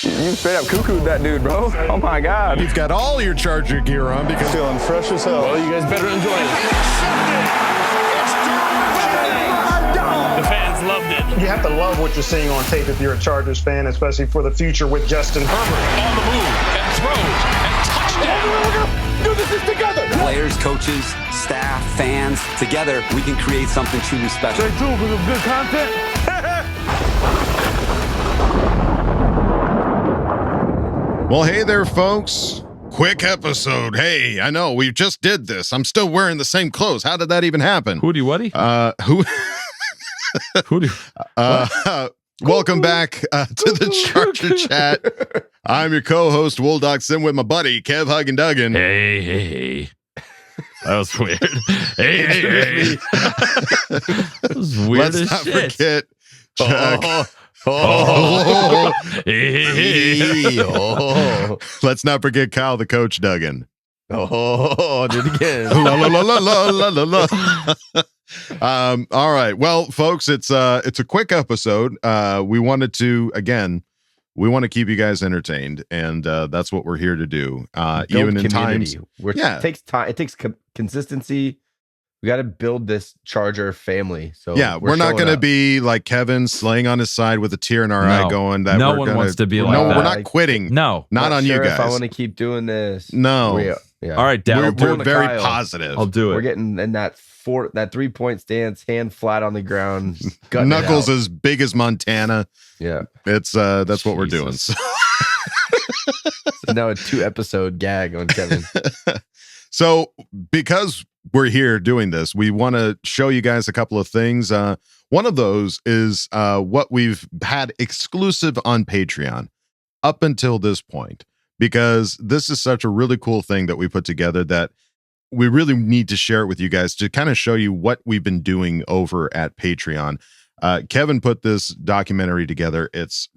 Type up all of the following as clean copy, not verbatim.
You straight up cuckooed that dude, bro. Oh my God. You've got all your Charger gear on because feeling fresh as hell. Well, you guys better enjoy it. The fans loved it. You have to love what you're seeing on tape if you're a Chargers fan, especially for the future with Justin Herbert. On the move and throws and touchdown. Do this together. Players, coaches, staff, fans, together we can create something truly special. Stay tuned for some good content. Well, hey there, folks. Quick episode. Hey, I know we just did this. I'm still wearing the same clothes. How did that even happen? Hootie Wuddy? Welcome back to the Charger Chat. I'm your co-host, Wooldock Sim, with my buddy, Kev Huggin Duggan. Hey. That was weird. Hey. That was weird Let's as not shit. forget Chuck. Let's not forget Kyle, the coach, Duggan. Did it again. All right. Well, folks, it's a quick episode. We want to keep you guys entertained, and that's what we're here to do. Even in times, it takes time. It takes consistency. We got to build this Charger family. So yeah, we're not going to be like Kevin slaying on his side with a tear in our eye, going that no we're one gonna, wants to be like no, that. we're not quitting. No, not on sure you guys. If I want to keep doing this, no. Yeah. All right, Dad. We're very Kyle. positive. I'll do it. We're getting in that 3-point stance, hand flat on the ground, knuckles as big as Montana. Yeah, it's that's what we're doing. So. So now a 2-episode gag on Kevin. So because we're here doing this, we want to show you guys a couple of things. One of those is what we've had exclusive on Patreon up until this point, because this is such a really cool thing that we put together that we really need to share it with you guys to kind of show you what we've been doing over at Patreon. Kevin put this documentary together. It's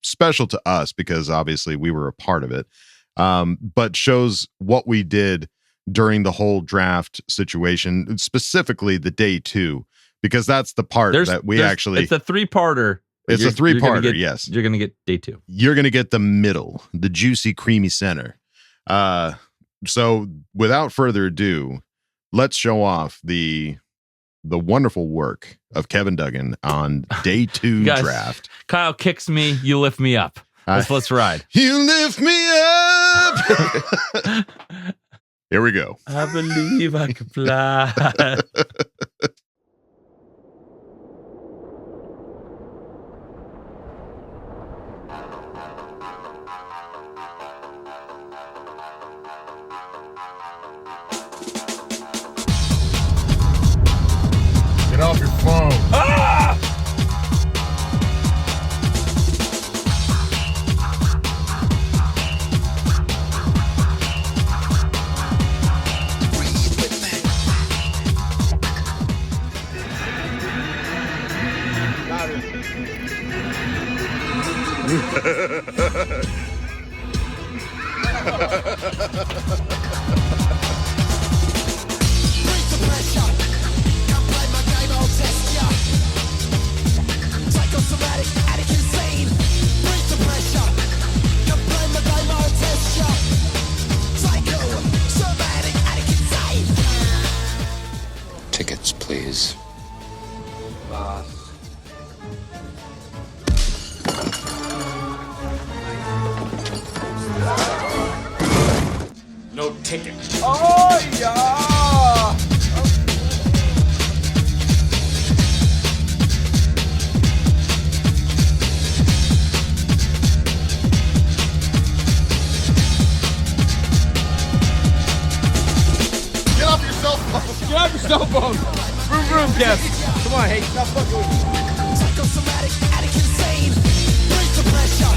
special to us because obviously we were a part of it, but shows what we did during the whole draft situation, specifically the day 2, because that's the part that we actually... It's a 3-parter. It's a 3-parter, yes. You're going to get day 2. You're going to get the middle, the juicy, creamy center. So without further ado, let's show off the wonderful work of Kevin Duggan on day 2 guys, draft. Kyle kicks me, you lift me up. Let's ride. You lift me up. Here we go. I believe I can fly. Get off your phone. Ah! Tickets, please. No ticket. Oh, yeah. Get off your cell phone. Get off your cell phone. Room, guest. Come on, hey, stop fucking with me. Psychosomatic, addict, insane. Break the pressure.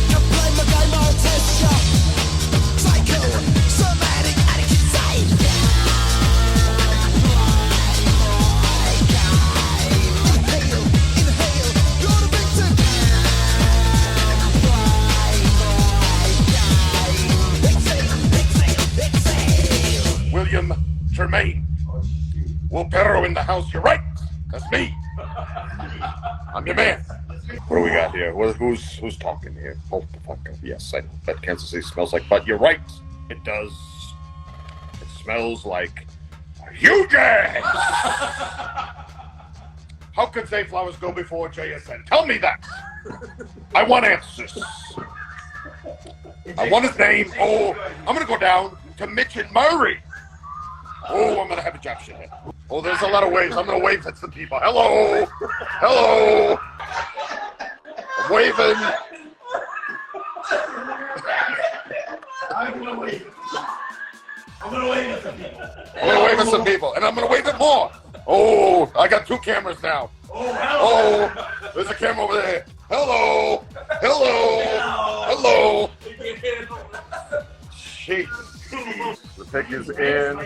You blame my guy, my test ya. Psycho, somatic, addict, insane. Inhale, you're the victim. Exhale. William Tremaine. Wolpero in the house, you're right. That's me. I'm your man. What do we got here? Who's talking here? Oh, fuck. Yes, I know that Kansas City smells like butt. You're right. It does. It smells like a huge ass. How could Zay Flowers go before JSN? Tell me that. I want answers. I want his name. Oh, I'm going to go down to Mitch and Murray. Oh, I'm going to have a job shit here. Oh, there's a lot of waves. I'm going to wave at some people. Hello. Hello. I'm waving. I'm going to wave. I'm going to wave at some people. I'm going to wave at some people. And I'm going to wave at more. Oh, I got 2 cameras now. Oh, there's a camera over there. Hello. Hello. Hello. Jeez. The pick is in.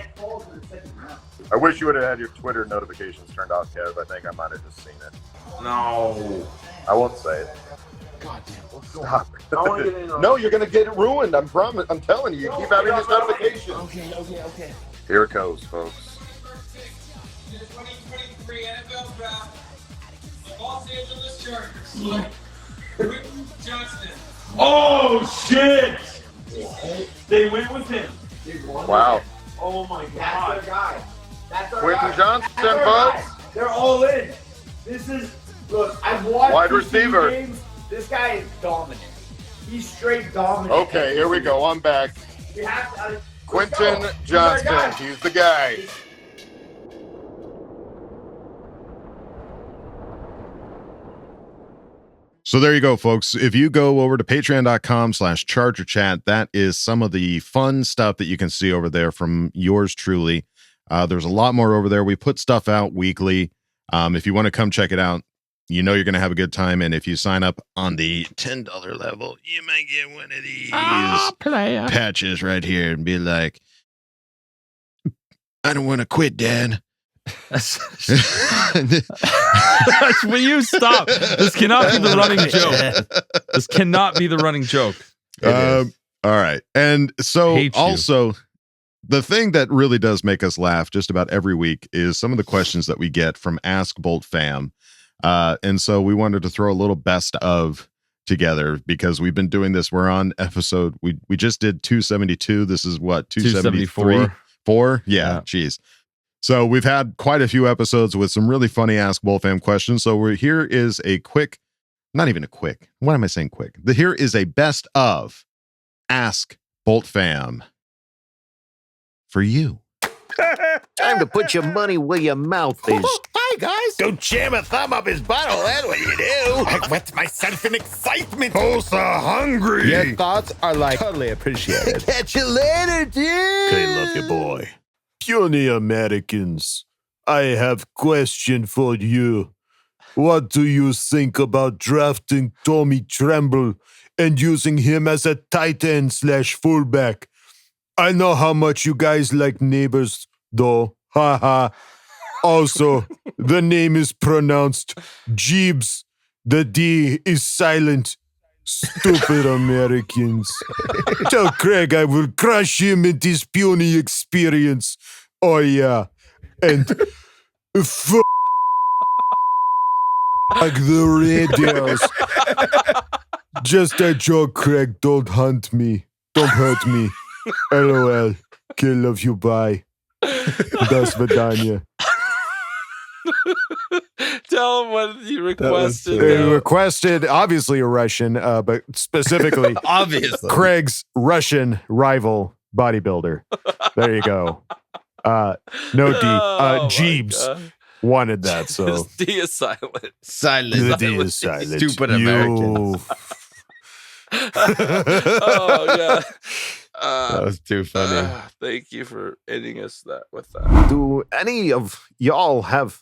I wish you would have had your Twitter notifications turned off, Kev. I think I might have just seen it. No. I won't say it. God damn. Stop. No, you're going to get it ruined. I'm telling you. You keep having these notifications. Okay. Here it goes, folks. The 2023 NFL Draft. The Los Angeles Chargers. Quentin Johnston. Oh, shit! They went with him. Wow. Oh, my God. That's their guy. That's our Quentin guy. Johnston, That's their folks. guy. They're all in. This is, look, I've watched Wide these two receiver. games. This guy is dominant. He's straight dominant. Okay, here we go. I'm back. We have to, Quentin let's go. He's our Johnston. guy. He's the guy. So there you go, folks. If you go over to patreon.com/chargerchat, that is some of the fun stuff that you can see over there from yours truly. There's a lot more over there. We put stuff out weekly. If you want to come check it out, you know you're going to have a good time. And if you sign up on the $10 level, you might get one of these patches right here and be like, I don't want to quit, Dad. Will you stop? This cannot be the running joke. This cannot be the running joke. All right. And so Hate you. also the thing that really does make us laugh just about every week is some of the questions that we get from Ask Bolt Fam. And so we wanted to throw a little best of together because we've been doing this. We're on episode. We just did 272. This is what, 273? 4? Yeah. Geez. So we've had quite a few episodes with some really funny Ask Bolt Fam questions. So here is a quick, not even a quick. Why am I saying quick? Here is a best of Ask Bolt Fam for you. Time to put your money where your mouth is. Hi, guys. Don't jam a thumb up his butthole. That's what you do. I wet myself in excitement. Oh, so hungry. Your thoughts are like totally appreciated. Catch you later, dude. Okay, love you, boy. Puny Americans, I have question for you. What do you think about drafting Tommy Tremble and using him as a tight end / fullback? I know how much you guys like Neighbors, though. Haha. Also, the name is pronounced Jeebs. The D is silent. Stupid Americans. Tell Craig I will crush him in this puny experience. Oh, yeah. And fuck the radios. Just a joke, Craig. Don't hunt me. Don't hurt me. LOL. Okay, love you. Bye. Das Vidania. Tell him what you requested. They requested, obviously, a Russian, but specifically, obviously, Craig's Russian rival bodybuilder. There you go. No D. Jeebs wanted that, so. His D is silent. The D is silent. Stupid Americans. Oh, God. That was too funny. Thank you for ending us with that. Do any of y'all have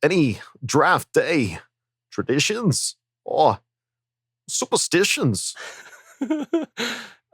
any draft day traditions or superstitions?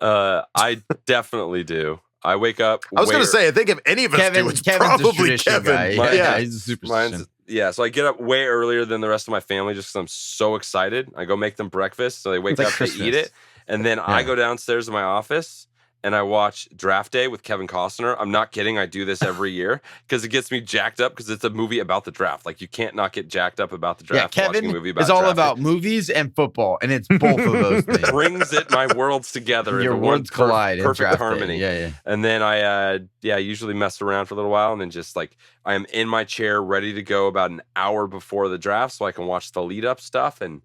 I definitely do. I wake up. I was going to say, I think if any of us do, it's probably Kevin. He's a superstition. So I get up way earlier than the rest of my family just because I'm so excited. I go make them breakfast, so they wake up to eat it. And then I go downstairs to my office, and I watch Draft Day with Kevin Costner. I'm not kidding. I do this every year because it gets me jacked up because it's a movie about the draft. Like, you can't not get jacked up about the draft. Yeah, watching a movie Kevin is all about movies and football, and it's both of those things. Brings my worlds together. Your worlds collide. Perfect harmony. Yeah. And then I usually mess around for a little while, and then just like I am in my chair ready to go about an hour before the draft so I can watch the lead up stuff and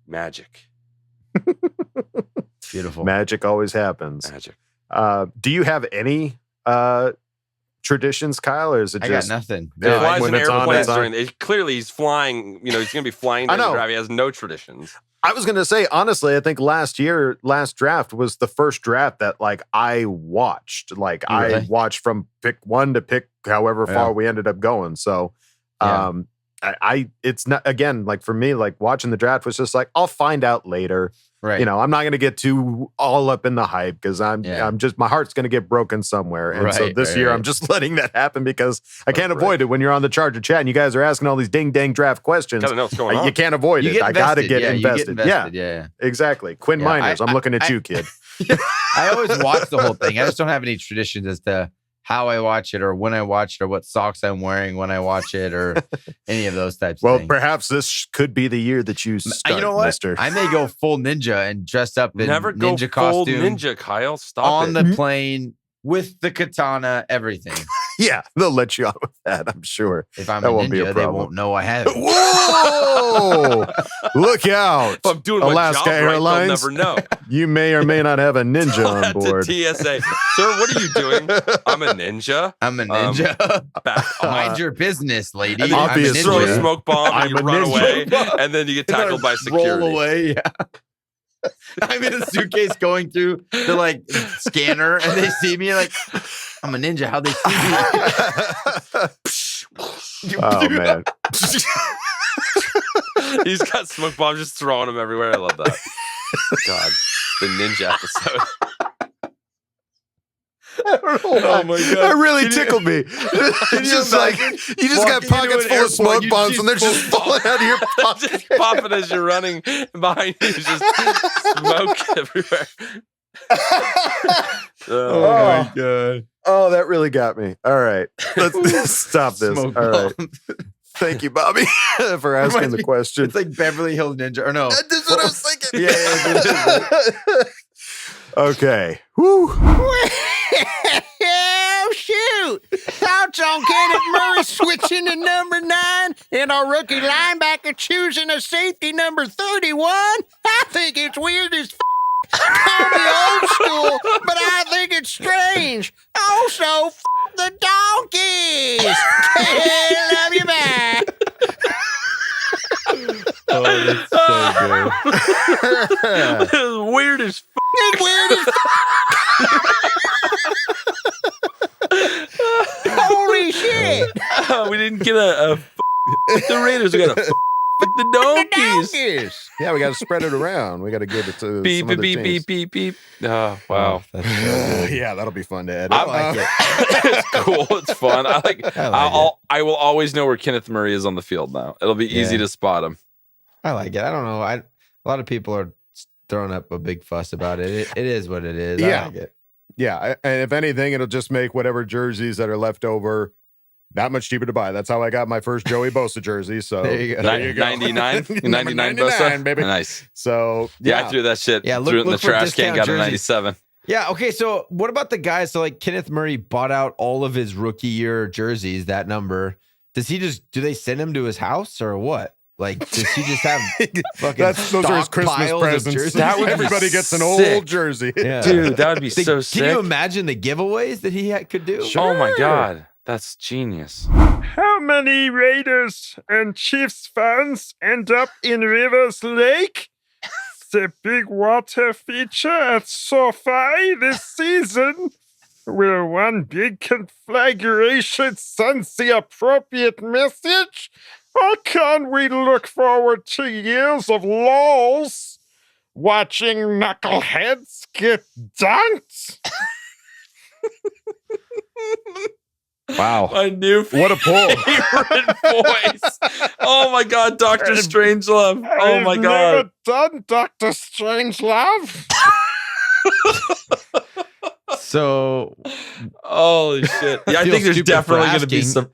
magic. Beautiful. Magic always happens. Magic. Do you have any traditions, Kyle, or is it just I got nothing? He flies in airplanes clearly he's flying. He's going to be flying during the draft. He has no traditions. I was going to say, honestly, I think last draft was the first draft that like I watched. Like I watched from pick 1 to pick however far we ended up going. So, it's not, again, like for me, like watching the draft was just like, I'll find out later. Right. I'm not going to get too all up in the hype because I'm just, my heart's going to get broken somewhere. And so this year I'm just letting that happen because I can't avoid it when you're on the Charger chat and you guys are asking all these ding dang draft questions. Gotta know what's going on. You can't avoid it. I got to get invested. Yeah, exactly. Quinn Miners, I'm looking at you, kid. I always watch the whole thing. I just don't have any traditions as to how I watch it or when I watch it or what socks I'm wearing when I watch it or any of those types of things. Well, perhaps this could be the year that you start, you know what? mister. I may go full ninja and dress up in Never go ninja full costume. ninja, Kyle. Stop on it. the plane with the katana, everything. Yeah, they'll let you out with that, I'm sure. If I'm that a won't be a ninja, they problem. won't know I have it. Whoa! Look out. If I'm doing Alaska my job Airlines. right, they'll never know. You may or may not have a ninja on board. To TSA. Sir, what are you doing? I'm a ninja. I'm a ninja. Mind your business, lady. And then you Obviously. throw a smoke bomb and you I'm a run ninja. away, and then you get tackled by security. Roll away, yeah. I'm in a suitcase going through the like scanner and they see me like, I'm a ninja. How'd they see me? Oh, man. He's got smoke bombs just throwing them everywhere. I love that. God, the ninja episode. I don't know why. Oh my God. That really tickled me. It's just like you just got pockets full of smoke bombs and they're just falling out of your pocket. Just popping as you're running, and behind you is just smoke everywhere. Oh my God. Oh, that really got me. All right. Let's stop this. Smoke All right. bomb. Thank you, Bobby, for asking the question. It's like Beverly Hills Ninja, or no? That's what I was thinking. Yeah. Okay. Whew. Oh, shoot. Thoughts on Kenneth Murray switching to number 9 and our rookie linebacker choosing a safety number 31? I think it's weird as Call me old school, but I think it's strange. Also, the donkeys. Love you back. Oh, that's so good. It's weird as It's weird as Holy shit. we didn't get the Raiders. We got a the donkeys. Yeah, we got to spread it around. We got to give it to Beep, some other beep, teams. beep, beep, beep. Oh, wow. Yeah, that'll be fun to edit. I like it. It's cool. It's fun. I will always know where Kenneth Murray is on the field now. It'll be easy to spot him. I like it. I don't know. A lot of people are throwing up a big fuss about it. It is what it is. Yeah. I like it. Yeah, and if anything, it'll just make whatever jerseys that are left over that much cheaper to buy. That's how I got my first Joey Bosa jersey. So there you go. 99? 99 Bosa? Baby. Nice. So I threw that shit. Threw it in the trash can, got a 97. Yeah, okay, so what about the guys? So like Kenneth Murray bought out all of his rookie year jerseys, that number. Do they send him to his house or what? Like, does he just have fucking those are his Christmas presents. Everybody gets an old jersey. Yeah. Dude, that would be so sick. Can you imagine the giveaways that he could do? Sure. Oh my God. That's genius. How many Raiders and Chiefs fans end up in Rivers Lake? The big water feature at SoFi this season, where one big conflagration sends the appropriate message? Or can we look forward to years of lulls watching knuckleheads get dunked? Wow. My new what a pull. favorite voice. Oh my God, Dr. Strangelove. Oh my God. I've never done Dr. Strangelove. So, holy shit! Yeah, I think there's definitely going to be some.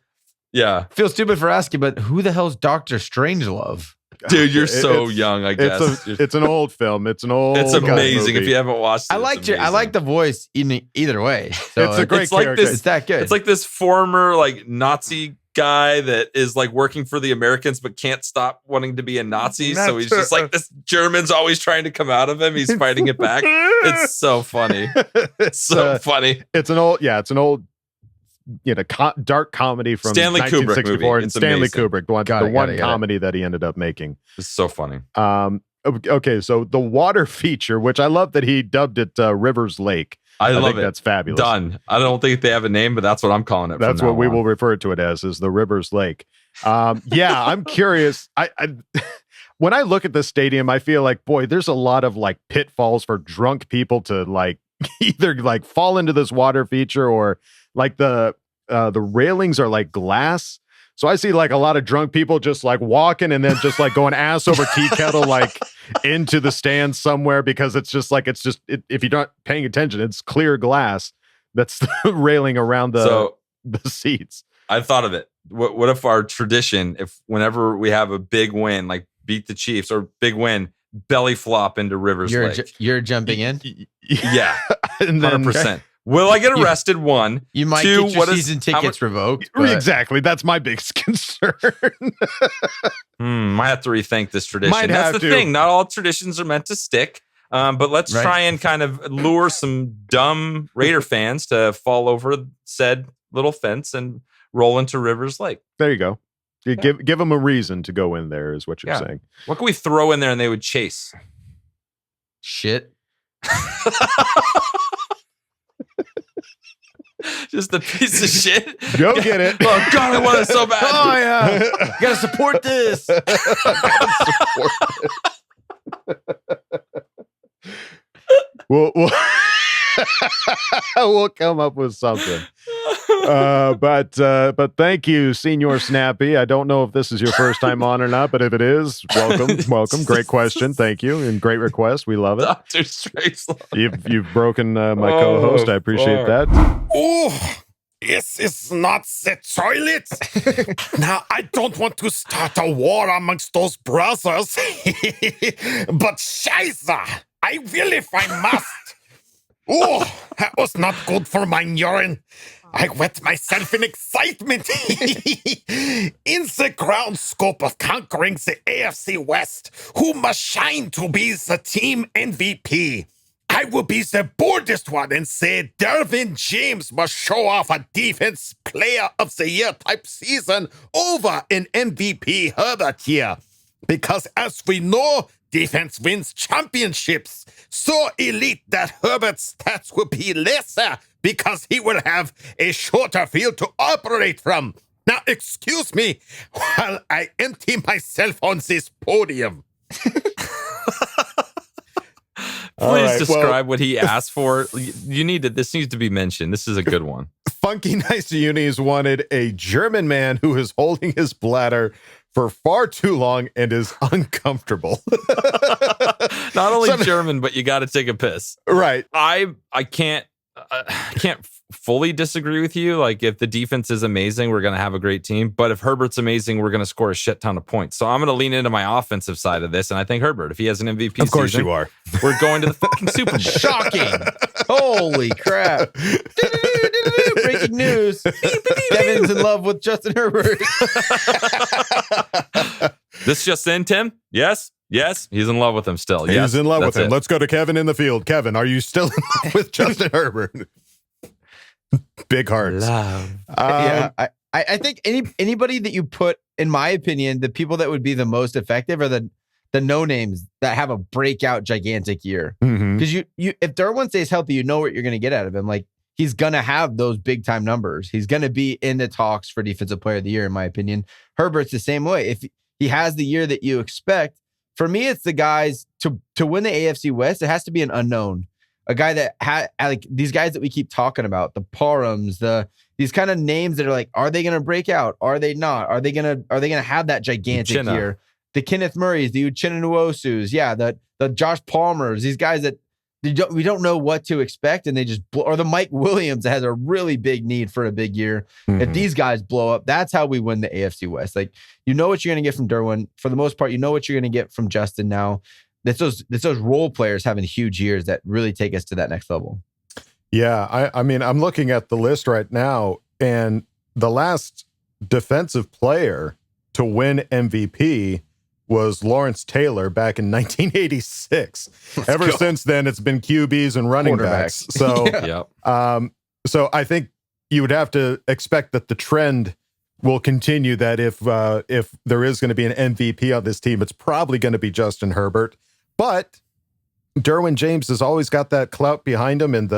Yeah, feel stupid for asking, but who the hell's Dr. Strangelove? Dude, you're so young. I guess it's an old film. It's an old. It's amazing movie. if you haven't watched it. I like the voice either way. So it's a great character. This, it's that good. It's like this former like Nazi guy that is like working for the Americans but can't stop wanting to be a Nazi. So he's just like this German's always trying to come out of him. He's fighting it back. It's so funny. It's so funny. It's an old. Dark comedy from Stanley Kubrick 1964. movie. And Stanley amazing. Kubrick, the one comedy that he ended up making. It's so funny. Okay, so the water feature, which I love that he dubbed it Rivers Lake. I love think it. That's fabulous. Done. I don't think they have a name, but that's what I'm calling it. That's what we will refer to it as, is the Rivers Lake. Yeah, I'm curious. I when I look at this stadium, I feel like, boy, there's a lot of like pitfalls for drunk people to like either like fall into this water feature or like the railings are like glass. So I see like a lot of drunk people just like walking and then just like going ass over tea kettle like into the stands somewhere because it's just like if you're not paying attention, it's clear glass that's railing around the seats. I thought of it. What if our tradition, if whenever we have a big win, like beat the Chiefs or big win, belly flop into Rivers Lake? You're jumping in? Yeah, and then 100%. Will I get arrested? One. You might Two, get your season tickets revoked. But... Exactly. That's my biggest concern. Might have to rethink this tradition. That's the thing. Not all traditions are meant to stick. But let's try and kind of lure some dumb Raider fans to fall over said little fence and roll into Rivers Lake. There you go. You give them a reason to go in there is what you're saying. What can we throw in there and they would chase? Shit. Just a piece of shit. Go get it. Oh God, I want it so bad. Oh yeah, you gotta support this. We'll come up with something. But thank you, Senior Snappy. I don't know if this is your first time on or not, but if it is, welcome. Great question. Thank you. And great request. We love it. Dr. Strangelove. You've broken my co-host. I appreciate that. Oh, this is not the toilet. Now, I don't want to start a war amongst those brothers. But Scheiße, I will if I must. Oh, that was not good for my urine. I wet myself in excitement. In the ground scope of conquering the AFC West, who must shine to be the team MVP. I will be the boldest one and say Dervin James must show off a defense player of the year type season over an MVP Herbert here. Because as we know, defense wins championships. So elite that Herbert's stats will be lesser because he will have a shorter field to operate from. Now, excuse me while I empty myself on this podium. Please describe what he asked for. This needs to be mentioned. This is a good one. Funky Nice Unis wanted a German man who is holding his bladder for far too long and is uncomfortable. Not only German, but you got to take a piss. Right. I can't fully disagree with you. Like, if the defense is amazing, we're going to have a great team. But if Herbert's amazing, we're going to score a shit ton of points. So I'm going to lean into my offensive side of this. And I think Herbert, if he has an MVP season, of course you are. We're going to the fucking Super Bowl. Shocking. Holy crap. Breaking news. Kevin's in love with Justin Herbert. This just in, Tim? Yes? Yes? He's in love with him still. He's in love with him. Let's go to Kevin in the field. Kevin, are you still in love with Justin Herbert? Big hearts. Yeah, I think anybody that you put, in my opinion, the people that would be the most effective are the no names that have a breakout gigantic year. Because you if Derwin stays healthy, you know what you're going to get out of him. Like, he's going to have those big time numbers. He's going to be in the talks for Defensive Player of the Year, in my opinion. Herbert's the same way. If he has the year that you expect, for me, it's the guys to win the AFC West. It has to be an unknown. A guy that had like these guys that we keep talking about, the Parhams, these kind of names that are like, are they going to break out? Are they not? Are they going to have that gigantic year? The Kenneth Murrays, the Uchenna Nwosus, the Josh Palmers, these guys that we don't know what to expect, and they just blow. Or the Mike Williams that has a really big need for a big year. If these guys blow up, that's how we win the AFC West. Like, you know what you're going to get from Derwin. For the most part, you know what you're going to get from Justin now. It's those role players having huge years that really take us to that next level. Yeah, I mean, I'm looking at the list right now, and the last defensive player to win MVP was Lawrence Taylor back in 1986. Ever since then, it's been QBs and running backs. So, so I think you would have to expect that the trend will continue. That if there is going to be an MVP on this team, it's probably going to be Justin Herbert. But Derwin James has always got that clout behind him, and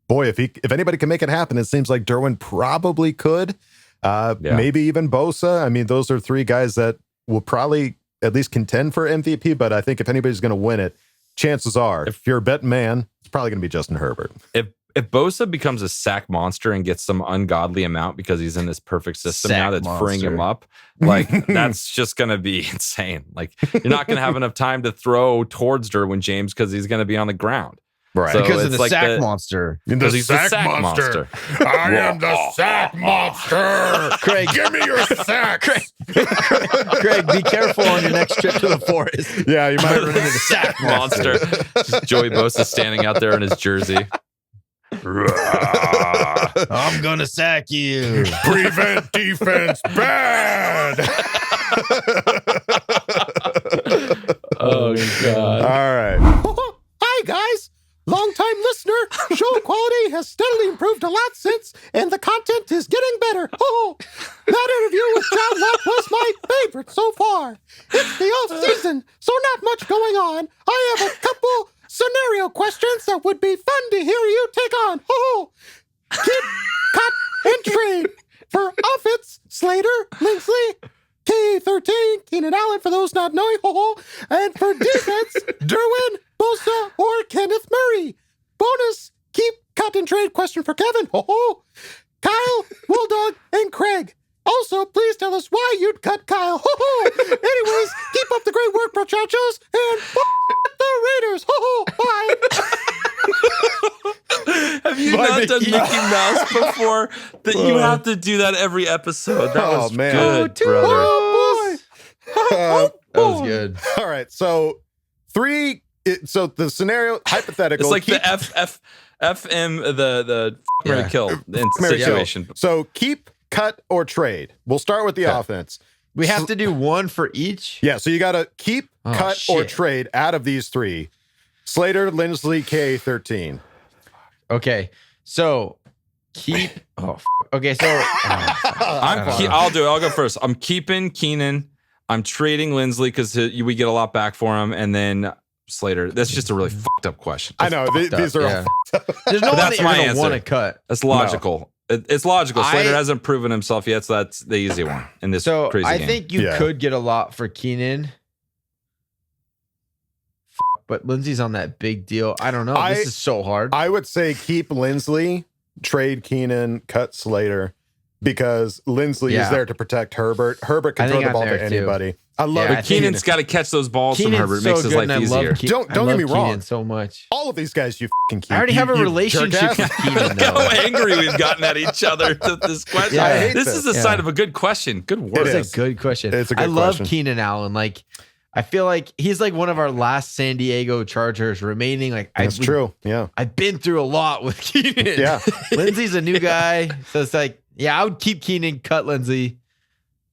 boy, if anybody can make it happen, it seems like Derwin probably could. Maybe even Bosa. I mean, those are three guys that will probably at least contend for MVP, but I think if anybody's going to win it, chances are, if you're a betting man, it's probably going to be Justin Herbert. If Bosa becomes a sack monster and gets some ungodly amount because he's in this perfect system now that's freeing him up, like that's just going to be insane. Like, you're not going to have enough time to throw towards Derwin James because he's going to be on the ground. Right. So because of the like sack monster. Because he's the sack monster. I am the sack monster. Craig, give me your sack. Craig, be careful on your next trip to the forest. Yeah, you might run into the sack monster. Just Joey Bosa standing out there in his jersey. I'm gonna sack you. Prevent defense bad. Oh God. All right. Hi guys. Long-time listener, show quality has steadily improved a lot since, and the content is getting better. Oh, that interview with John Locke was my favorite so far. It's the off-season, so not much going on. I have a couple scenario questions that would be fun to hear you take on. Oh, keep, cut, and trade. For offense, Slater, Lindsley, K13, Keenan Allen, for those not knowing. Oh, and for defense, Derwin, Bosa, or Kenneth Murray. Bonus, keep, cut, and trade question for Kevin. Oh, Kyle, Bulldog, and Craig. Also, please tell us why you'd cut Kyle. Anyways, keep up the great work, muchachos, and the Raiders. Bye. Have you not done Mickey Mouse before? That you have to do that every episode. That was good, brother. Oh, boy. That was good. All right, so so the scenario, hypothetical. It's like the FM, the Murray kill situation. So keep, cut, or trade. We'll start with the offense. We have to do one for each? Yeah, so you got to keep, cut, or trade out of these three. Slater, Lindsley, K13. Okay, so keep. Okay, so I'll do it. I'll go first. I'm keeping Keenan. I'm trading Lindsley because we get a lot back for him, and then Slater. That's just a really fucked up question. I know these are all. There's no one that you're gonna want to cut. That's logical. No. It's logical. Slater hasn't proven himself yet, so that's the easy one in this crazy game. I think you could get a lot for Keenan. But Lindsey's on that big deal. I don't know. This is so hard. I would say keep Lindsley, trade Keenan, cut Slater, because Lindsley is there to protect Herbert. Herbert can throw the ball to anybody. I love it. Keenan's got to catch those balls from Herbert. It makes his life easier. Don't get me wrong. Keenan so much. All of these guys you fucking keep. I already have a relationship with Keenan. Look how angry we've gotten at each other with this question. This is a sign of a good question. Good work. It's a good question. It's a good question. I love question. Keenan Allen. Like, I feel like he's like one of our last San Diego Chargers remaining. Like, that's true. Yeah, I've been through a lot with Keenan. Yeah, Lindsey's a new guy, so it's like, I would keep Keenan, cut Lindsey.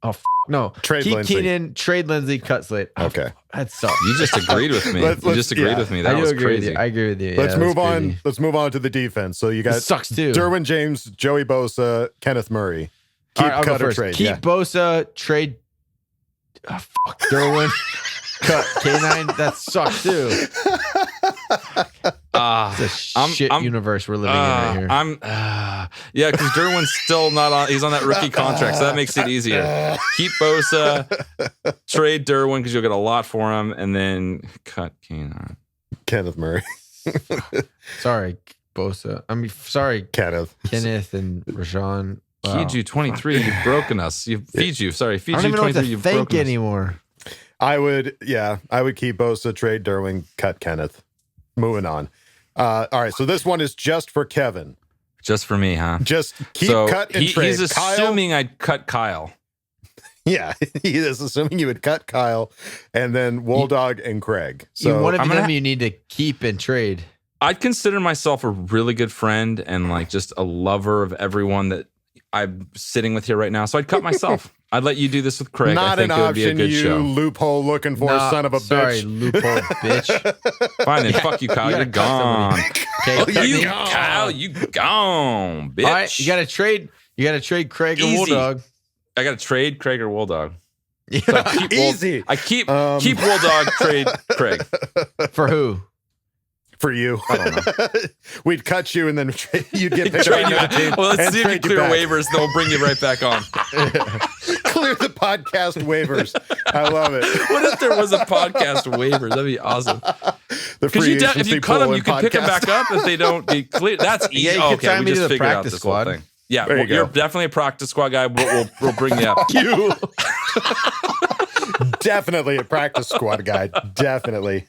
Oh no, trade keep Lindsey. Keenan, trade Lindsey, cut Slate. Okay, that sucks. You just agreed with me. You just agreed with me. That was crazy. I agree with you. Let's move on. Let's move on to the defense. So you got sucks too. Derwin James, Joey Bosa, Kenneth Murray. Keep, cut, or trade. Keep Bosa, trade. Derwin. Cut K9. That sucks too. It's a shit universe we're living in right here. Because Derwin's still not on. He's on that rookie contract, so that makes it easier. Keep Bosa, trade Derwin because you'll get a lot for him, and then cut Kenneth Murray. Sorry, Bosa. I mean, sorry, Kenneth and Rashawn. Wow. Fiju 23, you've broken us. Fiju 23, you've broken us anymore. I would keep Bosa, trade Derwin, cut Kenneth. Moving on. All right, so this one is just for Kevin. Just for me, huh? Just keep cut and trade. He's assuming I'd cut Kyle. Yeah, he is assuming you would cut Kyle and then Wolldog and Craig. So one of them you need to keep and trade. I'd consider myself a really good friend and like just a lover of everyone that I'm sitting with here right now. So I'd cut myself. I'd let you do this with Craig. Not I think an it would be a option, good you show. loophole looking for son of a Sorry, bitch. loophole bitch. Fine, then fuck you, Kyle. You're gone. Okay, Kyle, you gone, bitch. All right, you got to trade. You got to trade Craig or Wolldog. I got to trade Craig or Wolldog. So I keep Easy. I keep Wolldog, trade Craig. For who? For you. I don't know. We'd cut you and then you'd get picked up on the team. Well, let's and see if you trade clear back. waivers, then we'll bring you right back on. Clear the podcast waivers. I love it. What if there was a podcast waivers? That'd be awesome. The Because free if agency you cut pool them, you and can pick them podcast. back up if they don't get clear. That's easy. Yeah, you Oh, can okay, sign we me just to the figured out practice this whole squad. thing. Yeah, There you you're go. definitely a practice squad guy. We'll bring you up. You definitely a practice squad guy. Definitely.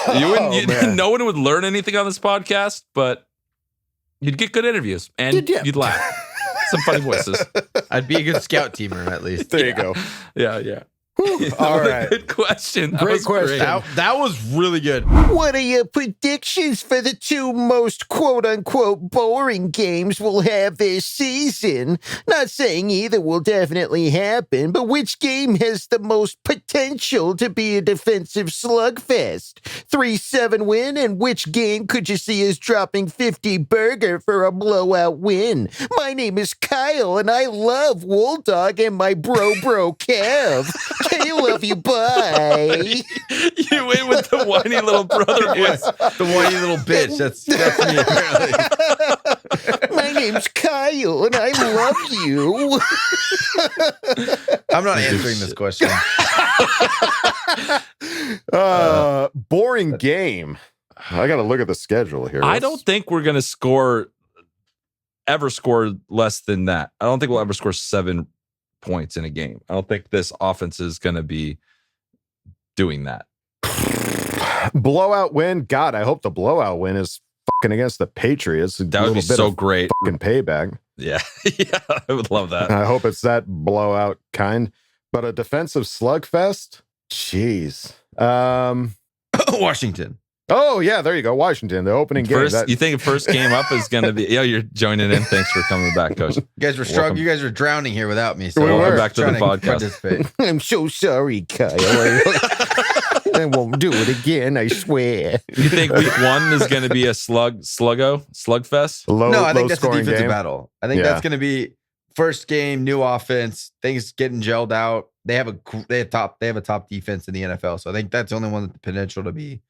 Man. No one would learn anything on this podcast, but you'd get good interviews and you'd laugh. Some funny voices. I'd be a good scout teamer at least. There you go. Yeah. All right. Good question. Great question. That was really good. What are your predictions for the two most quote-unquote boring games we'll have this season? Not saying either will definitely happen, but which game has the most potential to be a defensive slugfest? 3-7 win, and which game could you see us dropping 50 burger for a blowout win? My name is Kyle, and I love Wolldog and my bro Kev. I love you, bye. You went with the whiny little brother voice. The whiny little bitch. That's me, apparently. My name's Kyle, and I love you. I'm not answering this question. Boring game. I got to look at the schedule here. I don't think we're going to ever score less than that. I don't think we'll ever score 7 points in a game. I don't think this offense is going to be doing that. Blowout win. God, I hope the blowout win is fucking against the Patriots. That would be so great. Fucking payback. Yeah. Yeah, I would love that. I hope it's that blowout kind. But a defensive slugfest? Jeez. Washington. Oh, yeah, there you go. Washington, the opening game. You think first game up is going to be... Yeah, you're joining in. Thanks for coming back, Coach. You guys were struggling. You guys were drowning here without me. So Welcome back to the podcast. Participate. I'm so sorry, Kyle. I won't do it again, I swear. You think week 1 is going to be a slugfest? No, I think that's a defensive game. battle. I think that's going to be first game, new offense, things getting gelled out. They have a top defense in the NFL, so I think that's the only one with the potential to be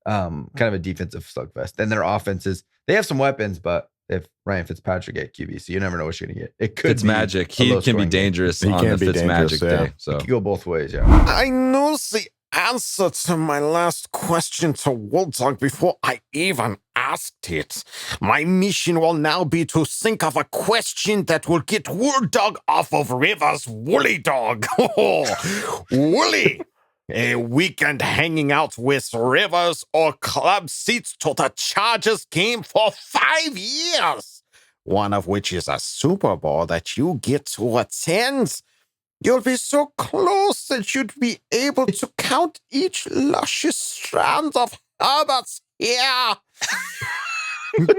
kind of a defensive slugfest. And their offenses, they have some weapons, but if Ryan Fitzpatrick at QB, so you never know what you're gonna get. It could It's magic. He can be dangerous on the Fitzmagic day. So it can go both ways. Yeah. I know the answer to my last question to Wolldog before I even asked it. My mission will now be to think of a question that will get Wolldog off of Rivers' Woolly Dog. Woolly! A weekend hanging out with Rivers or club seats to the Chargers game for 5 years. One of which is a Super Bowl that you get to attend. You'll be so close that you'd be able to count each luscious strand of Herbert's hair.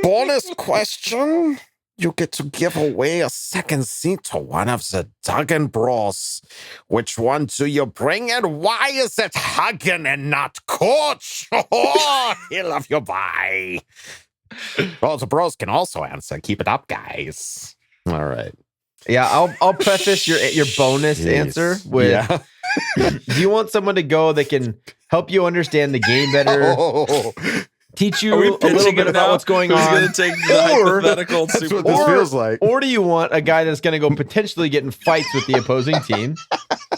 Bonus question. You get to give away a second seat to one of the Duggan Bros. Which one do you bring and why is it Huggin and not Coach? Oh, he love you, bye. Well, the bros can also answer. Keep it up, guys. All right. Yeah, I'll preface your bonus answer with do you want someone to go that can help you understand the game better? Teach you a little bit about what's going on. Going to take the hypothetical That's what this feels like. Or do you want a guy that's going to go potentially get in fights with the opposing team,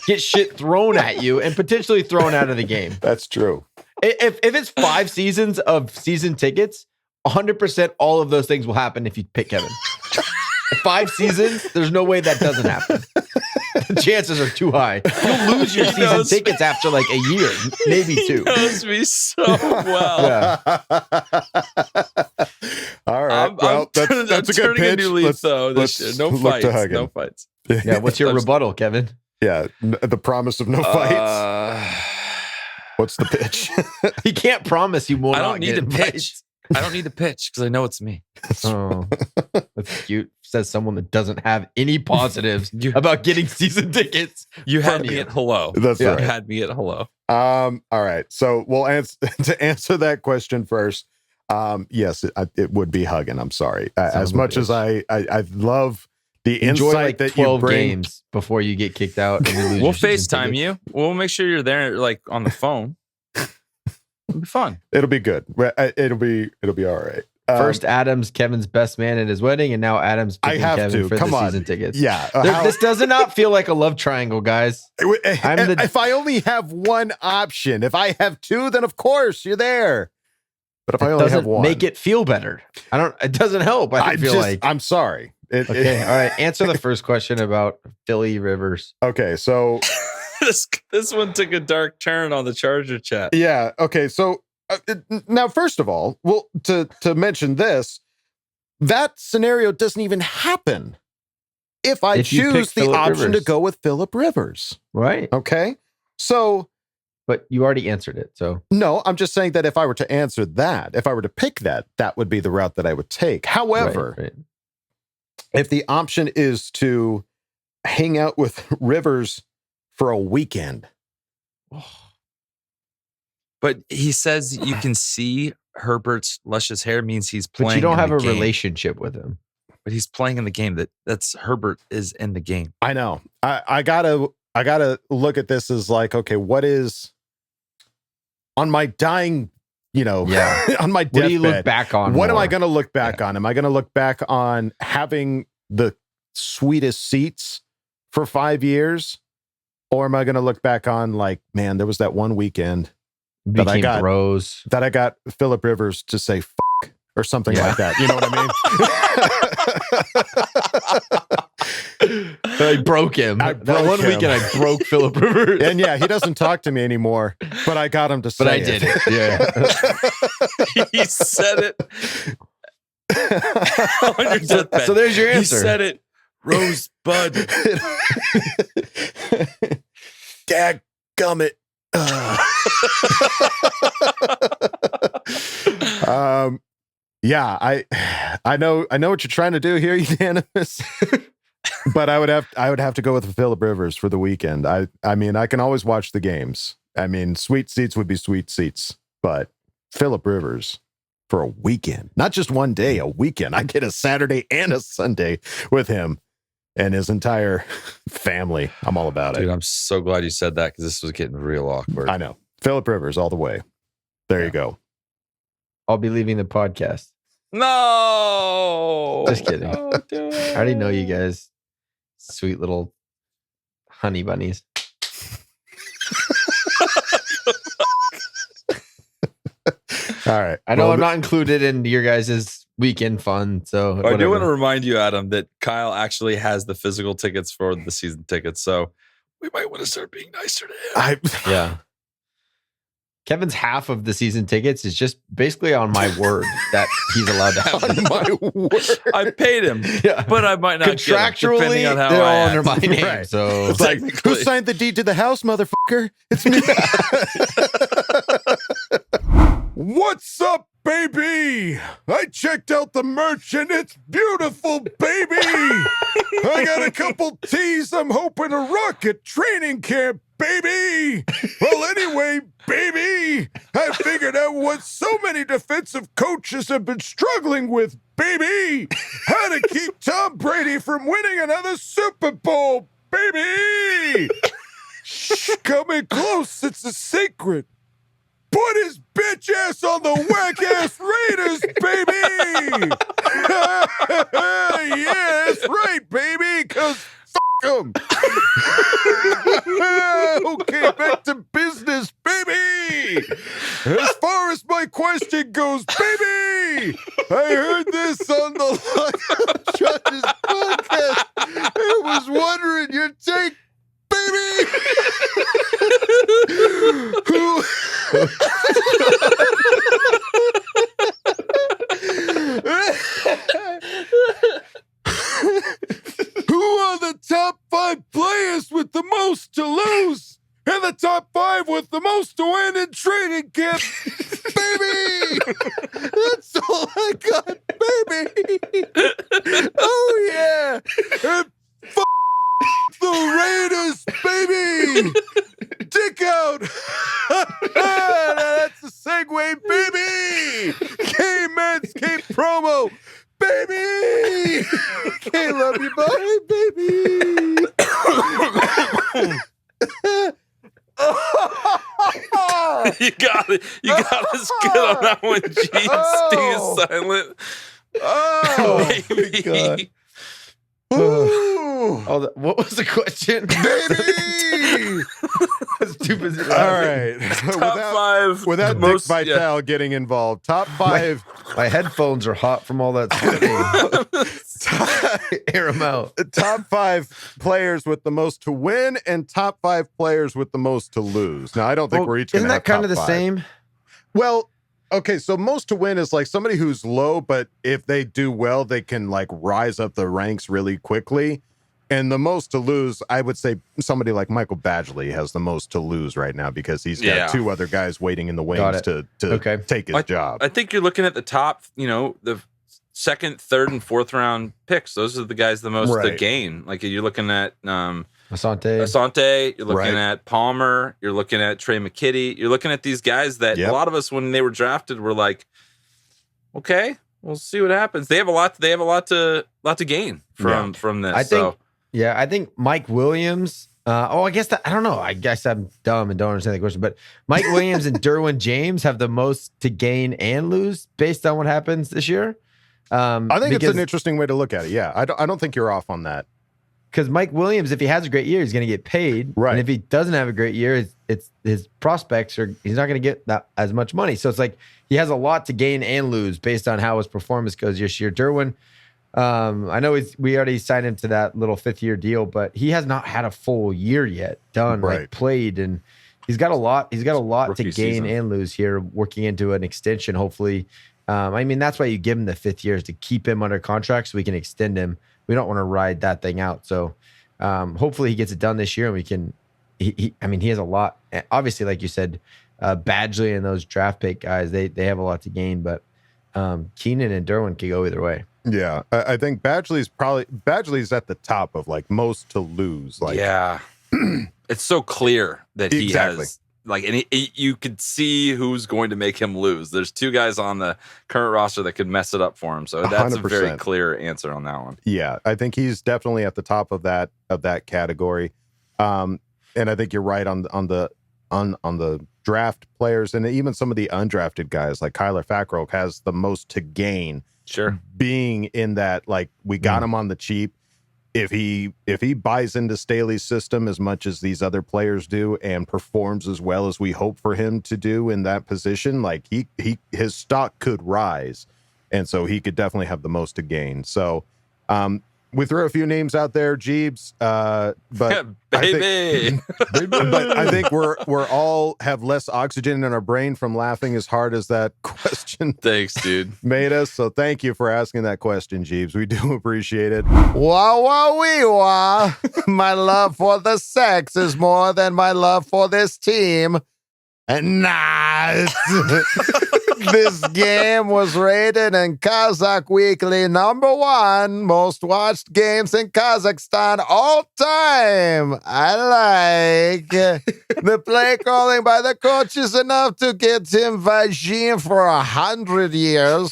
get shit thrown at you, and potentially thrown out of the game? That's true. If it's 5 seasons of season tickets, 100% all of those things will happen if you pick Kevin. 5 seasons, there's no way that doesn't happen. The chances are too high. You'll lose your season tickets after like a year, maybe two. He knows me so well. All right. That's a good pitch. A new leaf, though, this year. No fights. No fights. Yeah. What's your rebuttal, Kevin? Yeah. The promise of no fights. What's the pitch? He can't promise he will I not don't need get to pitch. I don't need to pitch because I know it's me. Oh, that's cute. Says someone that doesn't have any positives about getting season tickets. You had me at hello. That's right. You had me at hello. All right. So we'll answer that question first. Yes, it would be hugging. I'm sorry. As much as I love the Enjoy insight like that 12 you bring. games before you get kicked out. And you lose We'll your season FaceTime tickets. you. We'll make sure you're there, like on the phone. It'll be fun. It'll be good. It'll be all right. First, Adam's Kevin's best man at his wedding, and now Adam's picking Kevin for the season tickets. Yeah. This does not feel like a love triangle, guys. If I only have one option, if I have two, then of course you're there. But if I only have one, make it feel better. It doesn't help. I'm sorry. Okay. All right. Answer the first question about Philly Rivers. Okay. So this one took a dark turn on the Charger chat. Yeah. Okay. So now, first of all, well, to mention this, that scenario doesn't even happen if I choose the option to go with Phillip Rivers. Right. Okay. So, but you already answered it. So no, I'm just saying that if I were to answer that, if I were to pick that, that would be the route that I would take. However, if the option is to hang out with Rivers for a weekend. But he says you can see Herbert's luscious hair means he's playing. But you don't have a game. relationship with him. But he's playing in the game. That's Herbert is in the game. I know. I gotta look at this as like, okay, what is on my dying, on my deathbed? What do you look back on? What am I going to look back on? Am I going to look back on having the sweetest seats for 5 years, or am I going to look back on like, man, there was that one weekend that I got Phillip Rivers to say fuck or something like that. You know what I mean? I broke him. That one weekend I broke Phillip Rivers. And yeah, he doesn't talk to me anymore, but I got him to say it. But I did it. Yeah. He said it on your deathbed. So there's your answer. He said it. Rosebud. Dadgummit. Yeah, I know what you're trying to do here, unanimous. But I would have to go with Phillip Rivers for the weekend. I mean, I can always watch the games. I mean, sweet seats would be sweet seats, but Phillip Rivers for a weekend, not just one day, a weekend. I get a Saturday and a Sunday with him and his entire family. I'm all about it. Dude, I'm so glad you said that because this was getting real awkward. I know. Phillip Rivers all the way. There you go. I'll be leaving the podcast. No. Just kidding. I already know you guys. Sweet little honey bunnies. All right. I know I'm not included in your guys' weekend fun. So I do want to remind you, Adam, that Kyle actually has the physical tickets for the season tickets. So we might want to start being nicer to him. Yeah. Kevin's half of the season tickets is just basically on my word that he's allowed to have. On my word. I paid him, but I might not contractually. Get him, depending on how they're I all act. under my name. Right. So it's like, who signed the deed to the house, motherfucker? It's me. What's up, baby? I checked out the merch and it's beautiful, baby. I got a couple tees I'm hoping to rock at training camp, baby. Well, anyway, baby, I figured out what so many defensive coaches have been struggling with, baby. How to keep Tom Brady from winning another Super Bowl, baby. Shh, coming close, it's a secret. Put his bitch ass on the whack ass Raiders, baby! Yeah, that's right, baby, because fuck them! Okay, back to business, baby! As far as my question goes, baby! I heard this on the Judge's podcast. I was wondering your take, Who are the top 5 players with the most to lose? And the top 5 with the most to win in training camp, baby! That's all I got, baby! Oh, yeah! And the Raiders, baby! Dick out! That's a segue, baby! K-Manscaped promo, baby! K love you, buddy, baby! You got it. You got us good on that one, G. Sting is silent. Oh, baby. God. What was the question? Baby! Stupid. All right. Top 5. Without most, Dick Vitale getting involved. Top 5. My headphones are hot from all that sweating. Air them out. Top 5 players with the most to win and top 5 players with the most to lose. Now, I don't think we're each going to have Isn't that kind top of the 5. same? Well, okay, so most to win is like somebody who's low, but if they do well, they can like rise up the ranks really quickly. And the most to lose, I would say somebody like Michael Badgley has the most to lose right now because he's got 2 other guys waiting in the wings to take his job. I think you're looking at the top, the second, third, and fourth round picks. Those are the guys the most to gain. Like you're looking at Asante, you're looking at Palmer, you're looking at Trey McKitty, you're looking at these guys that a lot of us when they were drafted were like, okay, we'll see what happens. They have a lot to gain from this. I think Mike Williams. I don't know. I guess I'm dumb and don't understand the question. But Mike Williams and Derwin James have the most to gain and lose based on what happens this year. I think it's an interesting way to look at it. Yeah, I don't think you're off on that. Because Mike Williams, if he has a great year, he's going to get paid. Right. And if he doesn't have a great year, it's his prospects he's not going to get that as much money. So it's like he has a lot to gain and lose based on how his performance goes this year. Derwin, I know we already signed him to that little 5th-year deal, but he has not had a full year yet done, like played, and he's got a lot. He's got a lot Rookie to gain season. and lose here, working into an extension. Hopefully, that's why you give him the 5th year is to keep him under contract so we can extend him. We don't want to ride that thing out. So hopefully he gets it done this year, and we can. He has a lot. Obviously, like you said, Badgley and those draft pick guys, they have a lot to gain, but Keenan and Derwin could go either way. Yeah, I think Badgley's at the top of like most to lose. Like, yeah, it's so clear that he has and you could see who's going to make him lose. There's 2 guys on the current roster that could mess it up for him. So that's 100%. A very clear answer on that one. Yeah, I think he's definitely at the top of that category. And I think you're right on the draft players, and even some of the undrafted guys like Kyler Fackrell has the most to gain. Sure, being in that, like, we got him on the cheap. If he buys into Staley's system as much as these other players do and performs as well as we hope for him to do in that position, like his stock could rise, and so he could definitely have the most to gain. So we throw a few names out there, Jeebs, but I think we're all have less oxygen in our brain from laughing as hard as that question. Thanks, dude. Made us. So thank you for asking that question, Jeebs. We do appreciate it. Wah, wah, wee, wah. My love for the sex is more than my love for this team. And this game was rated in Kazakh Weekly #1 most watched games in Kazakhstan all time. I like the play calling by the coach is enough to get him vagine for 100 years.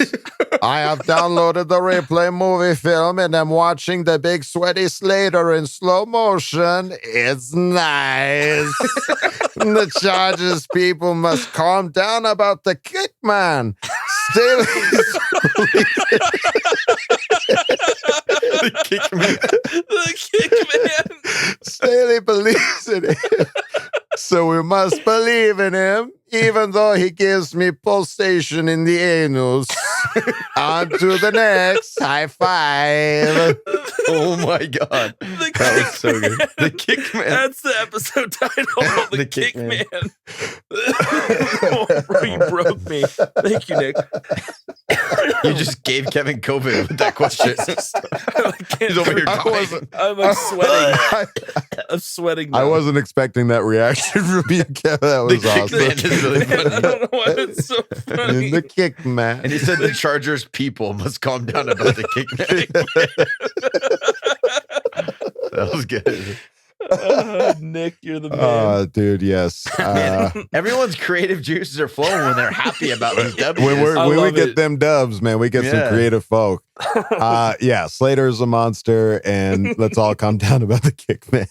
I have downloaded the replay movie film and am watching the big sweaty Slater in slow motion. It's nice. The Chargers people must calm down about the kick, man. The kick man. The kick man. Staley believes in him, so we must believe in him, even though he gives me pulsation in the anus. On to the next. High five. Oh my god, that was so good. The kick man. That's the episode title. The kick man. You broke me. Thank you, Nick. You just gave Kevin COVID with that question. He's over here dying. I'm like sweating. I'm sweating now. I wasn't expecting that reaction from you, Kevin. That was awesome. Man is really funny. I don't know why it's so funny. The kick man. And he said the Chargers people must calm down about the kick man. That was good. Nick, you're the man. Dude, yes. Man, everyone's creative juices are flowing when they're happy about these W's. When we get them dubs, man, we get some creative folk. Yeah, Slater's a monster, and let's all calm down about the kick man.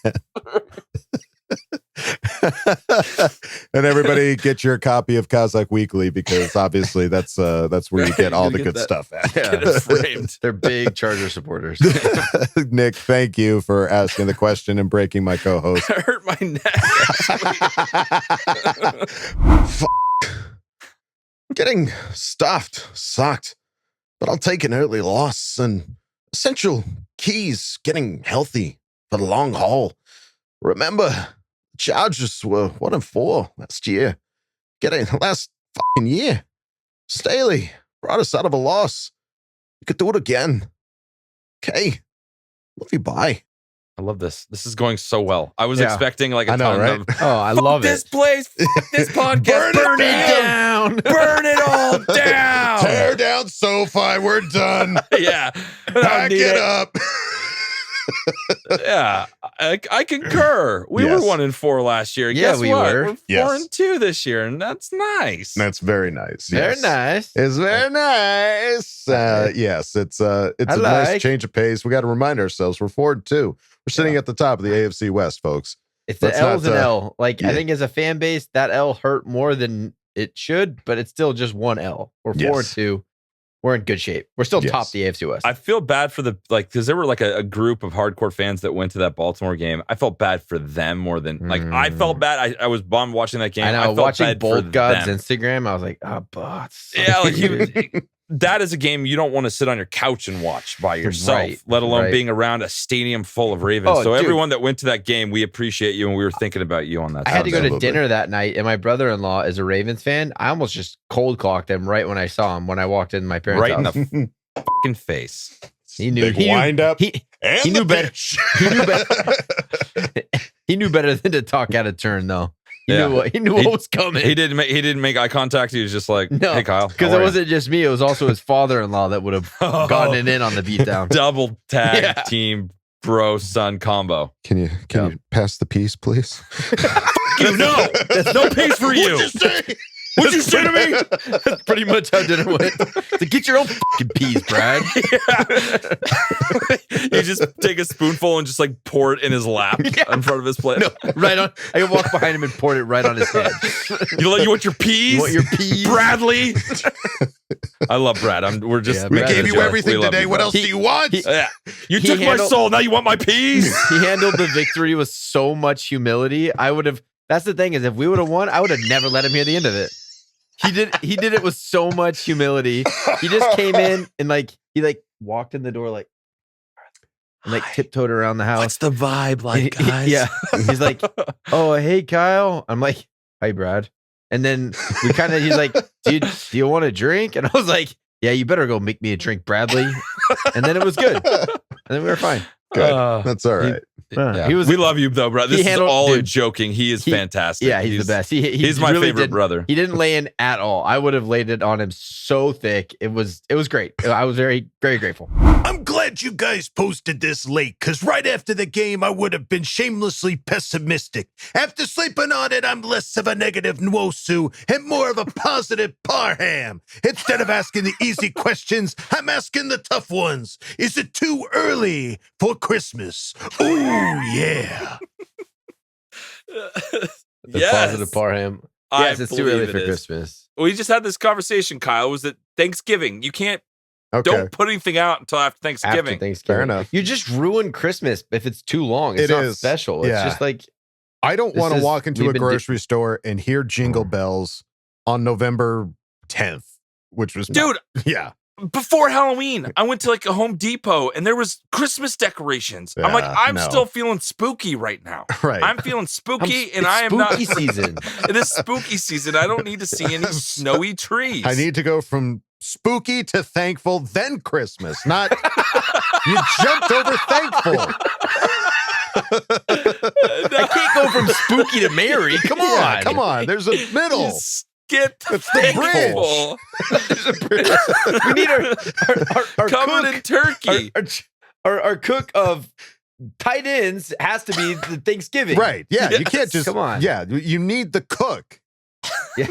And everybody get your copy of Kazakh Weekly, because obviously that's where you get all the good stuff at. Yeah. Get it framed. They're big Charger supporters. Nick, thank you for asking the question and breaking my co-host. I hurt my neck. Getting stuffed sucked, but I'll take an early loss and essential keys getting healthy for the long haul. Remember, the Chargers were 1-4 last year. Getting last fucking year. Staley brought us out of a loss. You could do it again. Okay. Love you. Bye. I love this. This is going so well. I was expecting like a ton of. Oh, I love this it. place. This podcast. Burn it down. Burn it all down. Tear down SoFi. We're done. Yeah. Pack it up. Yeah, I concur. We were 1-4 last year. Yeah, Guess we what? were. We're 4-2 this year, and that's nice. That's very nice. Very yes. nice. It's very nice. Yes, it's a nice change of pace. We got to remind ourselves we're 4-2. We're sitting at the top of the AFC West, folks. It's the L's and L. Like, I think as a fan base, that L hurt more than it should, but it's still just one L. We're 4-2. We're in good shape. We're still top the AFC West. I feel bad for because there were like a group of hardcore fans that went to that Baltimore game. I felt bad for them more than I felt bad. I was bummed watching that game. I know. I felt Watching bad Bold God's them. Instagram, I was like, oh, bots. Yeah, like that is a game you don't want to sit on your couch and watch by yourself, let alone being around a stadium full of Ravens. Oh, so dude. Everyone that went to that game, we appreciate you, and we were thinking about you on that. I had to go to dinner that night, and my brother-in-law is a Ravens fan. I almost just cold clocked him right when I saw him when I walked in my parents' right house. in the fucking face. He knew. Big wind up. He knew better. He knew better. He knew better than to talk out of turn, though. He knew what was coming. He didn't make eye contact. He was just like, "Hey, Kyle," because it wasn't just me. It was also his father-in-law that would have gotten it in on the beatdown. Double tag team bro son combo. Can you pass the piece, please? You know, there's no pace for you. What'd you say to me? That's pretty much how dinner went. To get your own fucking peas, Brad. You just take a spoonful and just like pour it in his lap in front of his plate. No, right on. I walked behind him and poured it right on his head. You want your peas? You want your peas, Bradley? I love Brad. We gave you everything today. What else do you want? You took my soul. Now you want my peas? He handled the victory with so much humility. I would have. That's the thing is, if we would have won, I would have never let him hear the end of it. He did it with so much humility. He just came in and he walked in the door and tiptoed around the house. What's the vibe like, guys? Yeah. He's like, "Oh, hey, Kyle." I'm like, "Hi, Brad." And then he's like, "Do you want a drink?" And I was like, "Yeah, you better go make me a drink, Bradley." And then it was good. And then we were fine. Good. That's all right. We love you though, bro. This is all joking. He is fantastic. Yeah, he's the best. He's my really favorite brother. He didn't lay in at all. I would have laid it on him so thick. It was great. I was very, very grateful. I'm glad you guys posted this late, because right after the game, I would have been shamelessly pessimistic. After sleeping on it, I'm less of a negative Nwosu and more of a positive Parham. Instead of asking the easy questions, I'm asking the tough ones. Is it too early for Christmas? Ooh, yeah. The positive Parham. Yes, it's too early for Christmas. We just had this conversation, Kyle. Was that Thanksgiving? You can't Okay. Don't put anything out until after Thanksgiving. After Thanksgiving. Fair enough. You just ruin Christmas if it's too long. It's not special. It's just like I don't want to walk into a grocery store and hear jingle bells on November 10th, which was yeah. Before Halloween, I went to like a Home Depot and there was Christmas decorations. I'm like, I'm still feeling spooky right now. Right. I'm feeling spooky and I am not. Spooky season. It is spooky season. I don't need to see any snowy trees. I need to go from spooky to thankful, then Christmas. Not you jumped over thankful. I can't go from spooky to merry. Come on. Yeah, come on. There's a middle. Get the bridge. We need our covered cook, in turkey. Our cook of tight ends has to be the Thanksgiving. Right. Yeah. You can't just come on. Yeah. You need the cook.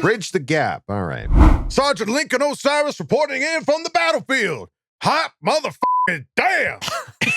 Bridge the gap. All right. Sergeant Lincoln Osiris reporting in from the battlefield. Hot motherfucking damn.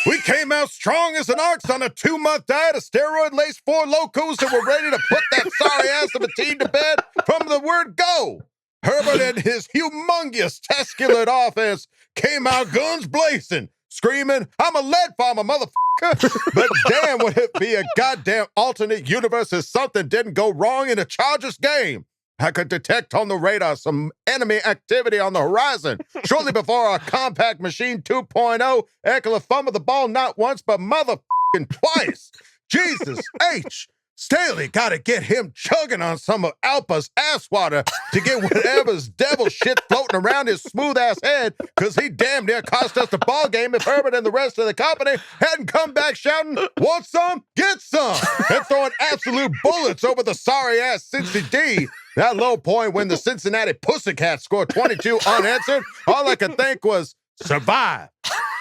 We came out strong as an ox on a 2-month diet of steroid-laced 4 locos and were ready to put that sorry ass of a team to bed from the word go. Herbert and his humongous testiculate offense came out guns blazing, screaming, I'm a lead farmer, motherfucker. But damn, would it be a goddamn alternate universe if something didn't go wrong in a Chargers game. I could detect on the radar some enemy activity on the horizon shortly before our compact machine 2.0 Eckler fumbled the ball not once, but motherfucking twice. Jesus H. Staley got to get him chugging on some of Alpa's ass water to get whatever's devil shit floating around his smooth ass head, because he damn near cost us the ball game if Herbert and the rest of the company hadn't come back shouting, want some? Get some! And throwing absolute bullets over the sorry ass Cincy D. That low point when the Cincinnati Pussycats scored 22 unanswered, all I could think was, survive.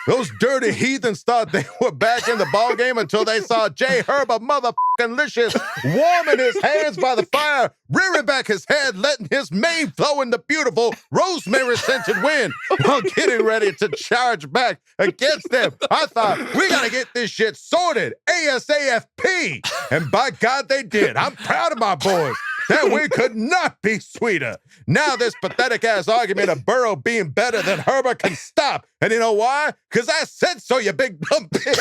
Those dirty heathens thought they were back in the ballgame until they saw Jay Herb, a motherfucking licious, warming his hands by the fire, rearing back his head, letting his mane flow in the beautiful rosemary-scented wind while getting ready to charge back against them. I thought, we got to get this shit sorted ASAFP. And by God, they did. I'm proud of my boys. That win could not be sweeter. Now this pathetic-ass argument of Burrow being better than Herbert can stop. And you know why? Because I said so, you big dumb bitch.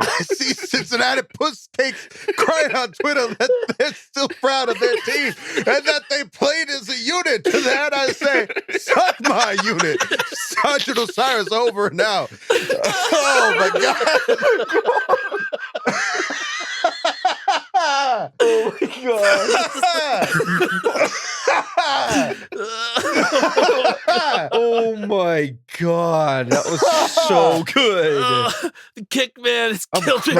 I see Cincinnati puss cakes crying on Twitter that they're still proud of their team and that they played as a unit. To that I say, suck my unit. Sergeant Osiris over and out. Oh my God. Oh my God. Oh my God. That was so good. The kick man has killed me.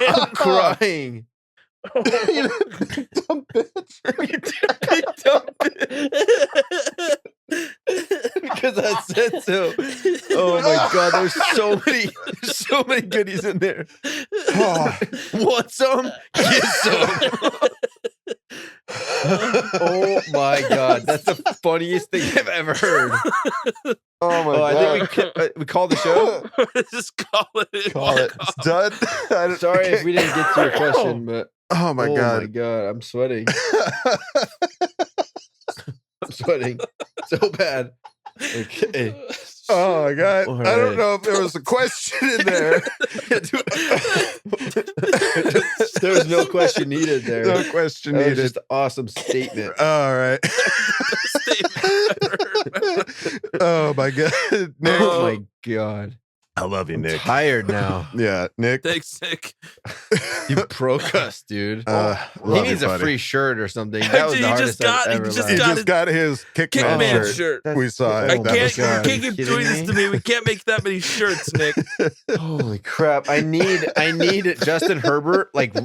I'm crying. You big dumb bitch. Big dumb bitch. Because I said so. Oh my God, there's so many goodies in there. Oh. Want some? Get some. Oh my God, that's the funniest thing I've ever heard. Oh my God. I think we call the show. Just call it. Call it. It's done. Sorry if we didn't get to your question, but oh my God. Oh my God, I'm sweating. I'm sweating so bad. Okay. Oh my God. All I don't right. know if there was a question in there. There was no question needed there. No question That was needed. just an awesome statement. All right. Oh my God. Nick. Oh my God. I love you, I'm Nick. tired now. Yeah, Nick. Thanks, Nick. You broke us, dude. He love needs you, a buddy. free shirt or something. That was Dude, the he hardest just got- I've he ever just He laughed. just got his Kickman Kickman shirt. shirt. We saw it. I That can't, was you good. can't keep doing this to me. We can't make that many shirts, Nick. Holy crap. I need Justin Herbert like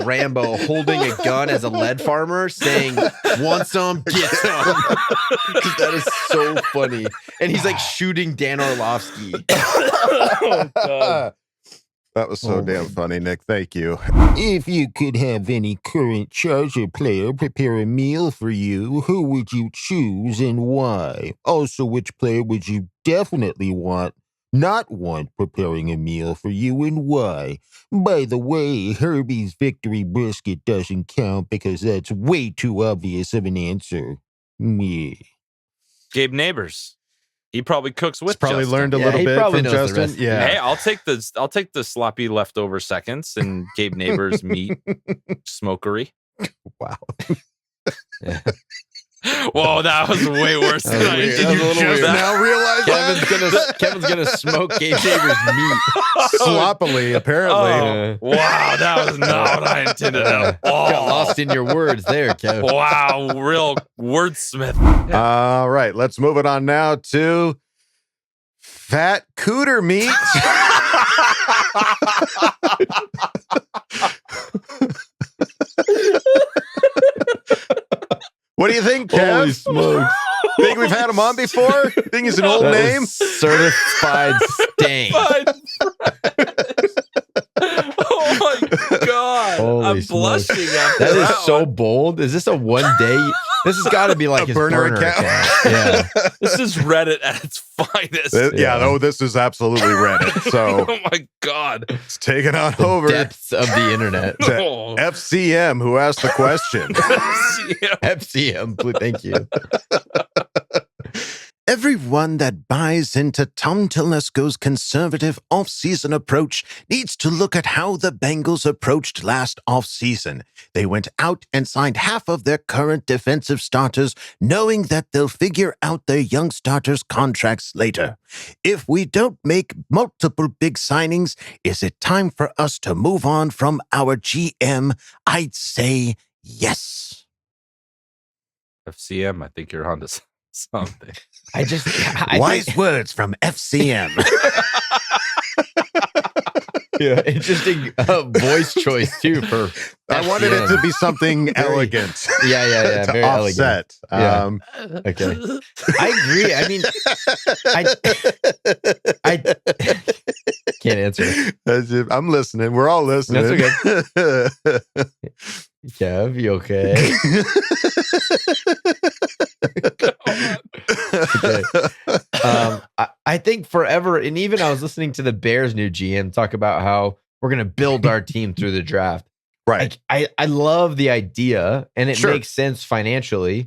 Rambo holding a gun as a lead farmer saying, want some, get some. 'Cause that is so funny. And he's like shooting Dan Orlovsky. Oh, God. That was so damn funny, Nick. Thank you. If you could have any current Charger player prepare a meal for you, who would you choose and why? Also, which player would you definitely not want preparing a meal for you and why? By the way, Herbie's victory brisket doesn't count because that's way too obvious of an answer. Yeah. Gabe Neighbors. He probably cooks with. Probably Justin. learned a little bit from Justin. Yeah. Hey, I'll take the sloppy leftover seconds and Gabe Neighbors meat smokery. Wow. Yeah. Whoa, that was way worse than I did. Did you just now realize Kevin's gonna smoke Gabe Neighbors meat sloppily, apparently. Oh, wow, that was not what I intended at all. Got lost in your words there, Kevin. Wow, real wordsmith. All right, let's move it on now to fat cooter meat. What do you think, Kev? Holy smokes. Think we've had him on before? Think he's an old name? Certified stank. Oh my God. Holy I'm smokes. blushing after That is that so one. bold. Is this a one day? This has got to be like his burner account. Yeah. This is Reddit at its finest. This is absolutely Reddit. So Oh my God. let's take it on over Depths of the internet. to FCM, who asked the question. FCM, thank you. Everyone that buys into Tom Telesco's conservative off-season approach needs to look at how the Bengals approached last off-season. They went out and signed half of their current defensive starters, knowing that they'll figure out their young starters' contracts later. If we don't make multiple big signings, is it time for us to move on from our GM? I'd say yes. FCM, I think you're onto something. Wise words from FCM. Yeah, interesting voice choice too. For I wanted it to be something elegant. Yeah, to very offset. elegant. Okay, I agree. I mean, I can't answer. I'm listening. We're all listening. That's okay. Kev, you okay? Okay. I think forever, and even I was listening to the Bears' new GM talk about how we're going to build our team through the draft. Right. I love the idea, and it Sure. makes sense financially,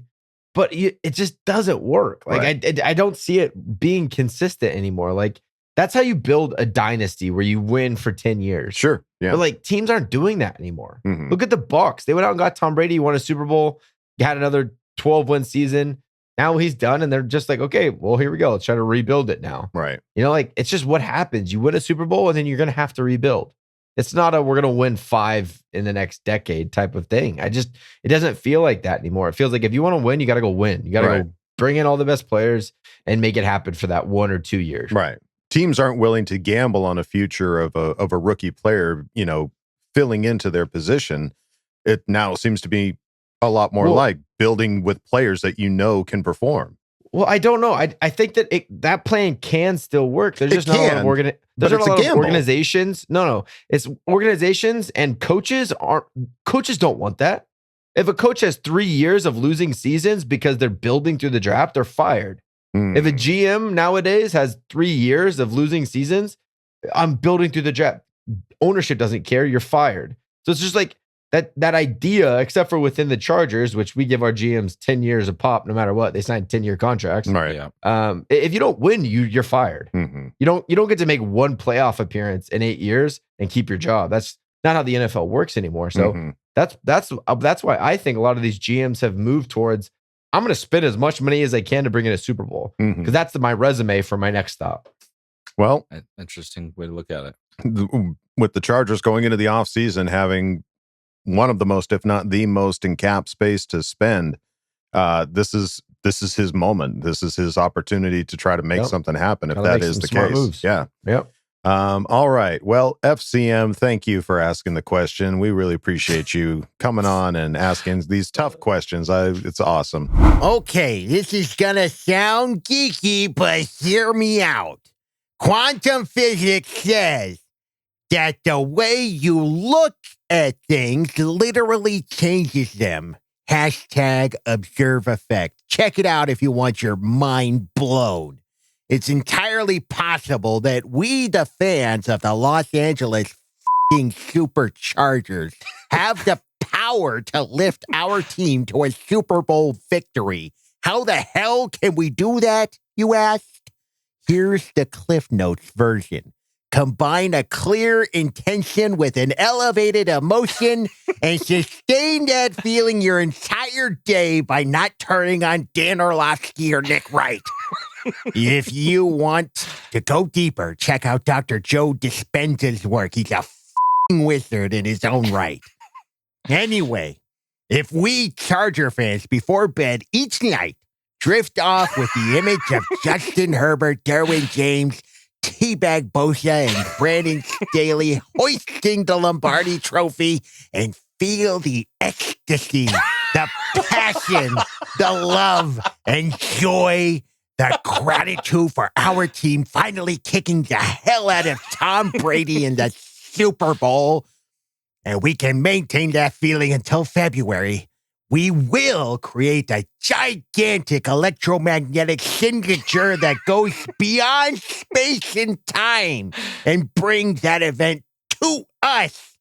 but it just doesn't work. Like I don't see it being consistent anymore. Like that's how you build a dynasty where you win for 10 years. Sure. Yeah. But like teams aren't doing that anymore. Mhm. Look at the Bucs. They went out and got Tom Brady, won a Super Bowl, had another 12-win season. Now he's done, and they're just like, okay, well, here we go. Let's try to rebuild it now. Right. You know, like it's just what happens. You win a Super Bowl, and then you're going to have to rebuild. It's not we're going to win 5 in the next decade type of thing. It doesn't feel like that anymore. It feels like if you want to win, you got to go win. You got to go bring in all the best players and make it happen for that 1 or 2 years. Right. Teams aren't willing to gamble on a future of a rookie player, filling into their position. It now seems to be a lot more like building with players that can perform. Well, I don't know. I think that that plan can still work. There's just not a lot of organizations. No, it's organizations and coaches don't want that. If a coach has 3 years of losing seasons because they're building through the draft, they're fired. If a GM nowadays has 3 years of losing seasons, I'm building through the draft. Ownership doesn't care. You're fired. So it's just like that idea, except for within the Chargers, which we give our GMs 10 years a pop, no matter what. They sign 10-year contracts. Right. Yeah. If you don't win, you're fired. Mm-hmm. You don't get to make one playoff appearance in 8 years and keep your job. That's not how the NFL works anymore. So that's why I think a lot of these GMs have moved towards, I'm going to spend as much money as I can to bring in a Super Bowl, because that's my resume for my next stop. Well, interesting way to look at it. With the Chargers going into the offseason, having one of the most, if not the most, in cap space to spend, this is his moment. This is his opportunity to try to make something happen. If that is the case, moves. Yeah. Yep. All right. Well, FCM, thank you for asking the question. We really appreciate you coming on and asking these tough questions. It's awesome. Okay, this is gonna sound geeky, but hear me out. Quantum physics says that the way you look at things literally changes them. #observe effect. Check it out if you want your mind blown. It's entirely possible that we, the fans of the Los Angeles Superchargers, have the power to lift our team to a Super Bowl victory. How the hell can we do that, you asked? Here's the Cliff Notes version. Combine a clear intention with an elevated emotion and sustain that feeling your entire day by not turning on Dan Orlovsky or Nick Wright. If you want to go deeper, check out Dr. Joe Dispenza's work. He's a wizard in his own right. Anyway, if we Charger fans before bed each night drift off with the image of Justin Herbert, Derwin James, Teabag Bosa, and Brandon Staley hoisting the Lombardi Trophy and feel the ecstasy, the passion, the love, and joy, the gratitude for our team finally kicking the hell out of Tom Brady in the Super Bowl, and we can maintain that feeling until February, we will create a gigantic electromagnetic signature that goes beyond space and time and brings that event to us.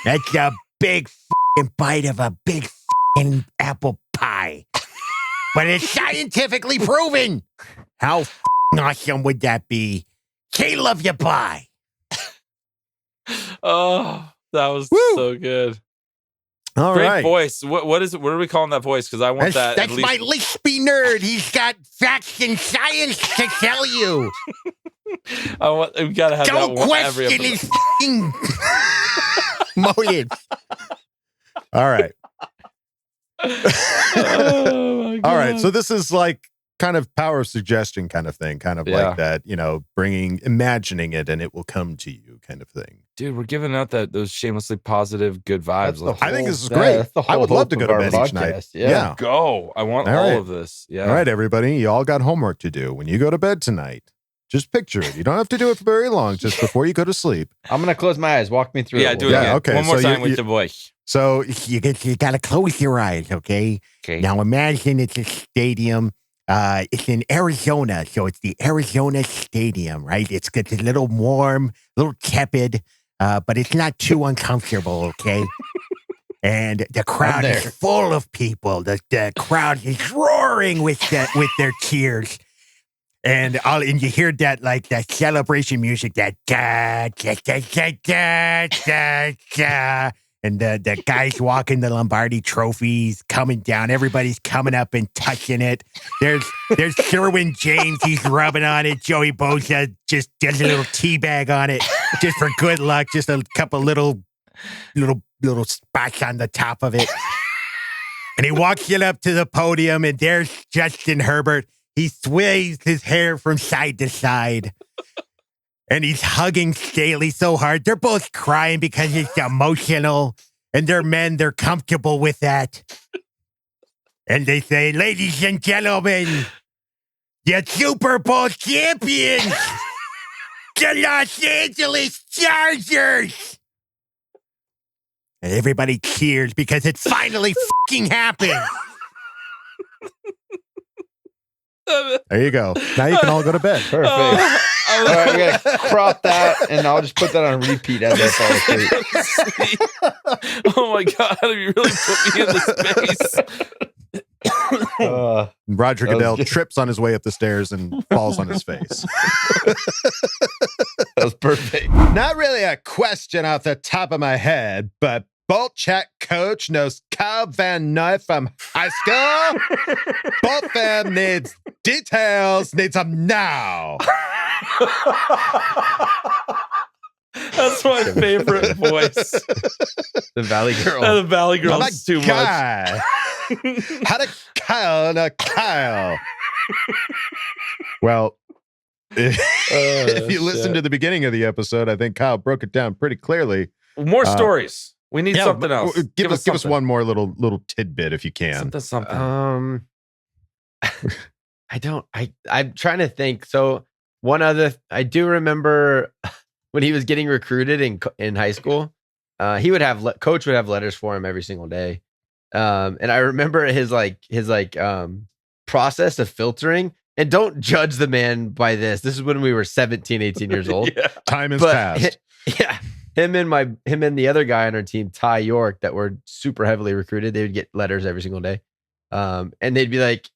That's a big bite of a big apple pie. But it's scientifically proven. How awesome would that be? Love you, bye. Oh, that was so good. All Great right. voice. What is it? What are we calling that voice? Because I want that. That's my lispy nerd. He's got facts and science to tell you. We gotta have Don't that one every question episode. his motives. All right. Oh my God. All right. So this is like kind of power of suggestion kind of thing, kind of like that, imagining it and it will come to you kind of thing. Dude, we're giving out those shamelessly positive good vibes. I think this is great. I would love to go to bed each night. Yeah. Go. I want all of this. Yeah. All right, everybody. You all got homework to do. When you go to bed tonight, just picture it. You don't have to do it for very long, just before you go to sleep. I'm going to close my eyes. Walk me through it. Yeah, do it again. Okay. One more time with the voice. So you got to close your eyes, okay? Now imagine it's a stadium. It's in Arizona, so it's the Arizona Stadium, right? It's a little warm, a little tepid, but it's not too uncomfortable, okay? And the crowd is full of people. The crowd is roaring with their cheers. And you hear that that celebration music, that da da da da da da. And the guys walking the Lombardi trophies coming down. Everybody's coming up and touching it. There's Derwin James. He's rubbing on it. Joey Bosa just does a little tea bag on it just for good luck. Just a couple little spots on the top of it. And he walks it up to the podium, and there's Justin Herbert. He sways his hair from side to side. And he's hugging Staley so hard. They're both crying because it's emotional. And they're men. They're comfortable with that. And they say, ladies and gentlemen, the Super Bowl champions, the Los Angeles Chargers. And everybody cheers because it finally fucking happened. There you go. Now you can all go to bed. Perfect. All right, we gotta crop that, and I'll just put that on repeat as I fall asleep. Oh my God, you really put me in the space. Roger Goodell trips on his way up the stairs and falls on his face. That was perfect. Not really a question off the top of my head, but Bolt Chat coach knows Kyle Van Noy from high school. Bolt fam needs details, needs them now. That's my favorite voice. The Valley Girl. The Valley Girl is too much. How to Kyle to Kyle. Well, if you listen to the beginning of the episode, I think Kyle broke it down pretty clearly. More stories. We need something else. Give us one more little tidbit if you can. Something. I'm trying to think. So one other, I do remember when he was getting recruited in high school, he would have coach would have letters for him every single day. And I remember his process of filtering. And don't judge the man by this. This is when we were 17, 18 years old. Time has passed. Him and the other guy on our team, Ty York, that were super heavily recruited. They would get letters every single day. And they'd be like,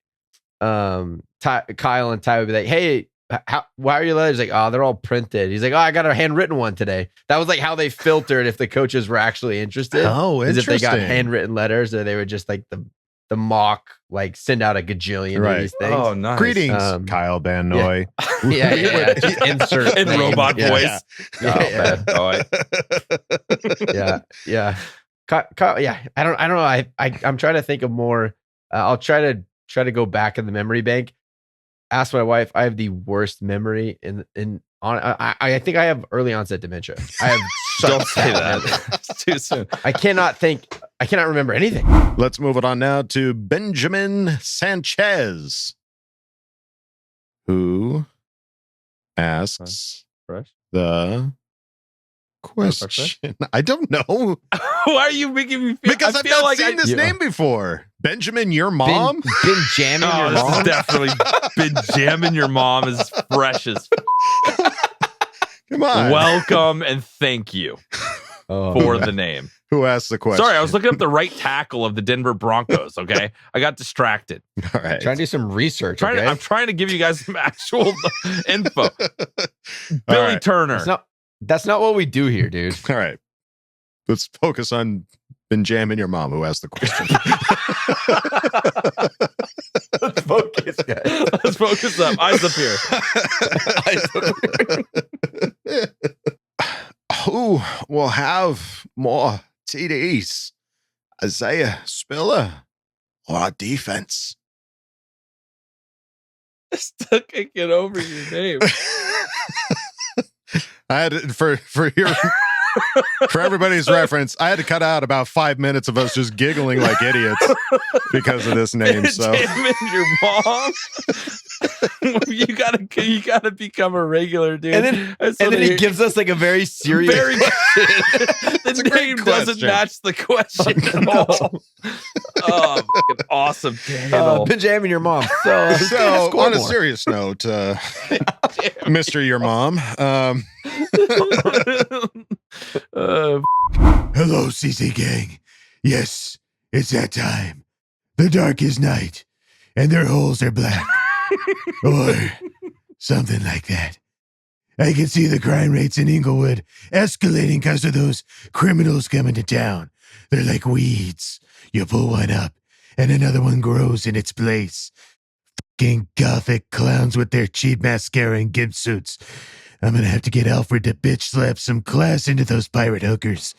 Kyle and Ty would be like, hey, why are your letters? Like, oh, they're all printed. He's like, oh, I got a handwritten one today. That was like how they filtered if the coaches were actually interested. Oh, Is interesting. if they got handwritten letters, or they would just like the mock, like send out a gajillion of these things. Oh, nice. Greetings, Kyle Van Noy. Yeah. Just insert in robot voice. Yeah. Bad boy. Yeah. Kyle, yeah. I don't know. I'm trying to think of more. I'll try to go back in the memory bank. Ask my wife. I have the worst memory I think I have early onset dementia. I have Don't say that. It's too soon. I cannot remember anything. Let's move it on now to Benjamin Sanchez, who asks the question. I don't know. Why are you making me feel? Because I've not seen this name before. Benjamin, your mom? Been jamming your this mom? is definitely been jamming your mom is fresh as. Come on. Welcome and thank you for the name. Who asked the question? Sorry, I was looking up the right tackle of the Denver Broncos. Okay, I got distracted. All right, trying to do some research. I'm trying to give you guys some actual info. Billy Turner. That's not what we do here, dude. All right, let's focus on Benjamin, your mom, who asked the question. Let's focus, guys. Let's focus up. Eyes up here. Who will have more TDs, Isaiah Spiller or our defense? I still can't get over your name. I had to, for your for everybody's reference, I had to cut out about 5 minutes of us just giggling like idiots because of this name. So your mom. you gotta become a regular, dude. And then he gives us like a very serious the name doesn't match the question at all. Oh, fucking awesome, Daniel. Benjamin, your mom. So on a serious note, Mr. Your Mom. Hello, CC gang. Yes, it's that time. The darkest night, and their holes are black. Or something like that. I can see the crime rates in Inglewood escalating because of those criminals coming to town. They're like weeds. You pull one up, and another one grows in its place. Fucking gothic clowns with their cheap mascara and gimp suits. I'm gonna have to get Alfred to bitch slap some class into those pirate hookers.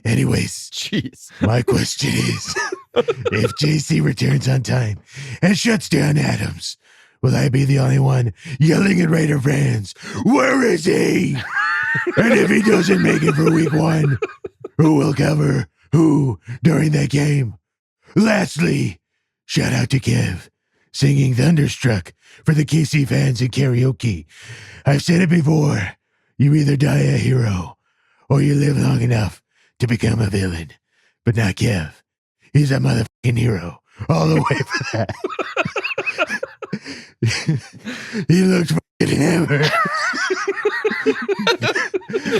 Anyways, jeez. My question is, if JC returns on time and shuts down Adams, will I be the only one yelling at Raider fans, where is he? And if he doesn't make it for week 1, who will cover who during that game? Lastly, shout out to Kev, singing Thunderstruck for the KC fans in karaoke. I've said it before, you either die a hero or you live long enough to become a villain. But not Kev. He's a motherfucking hero all the way for that. He looks fucking hammered.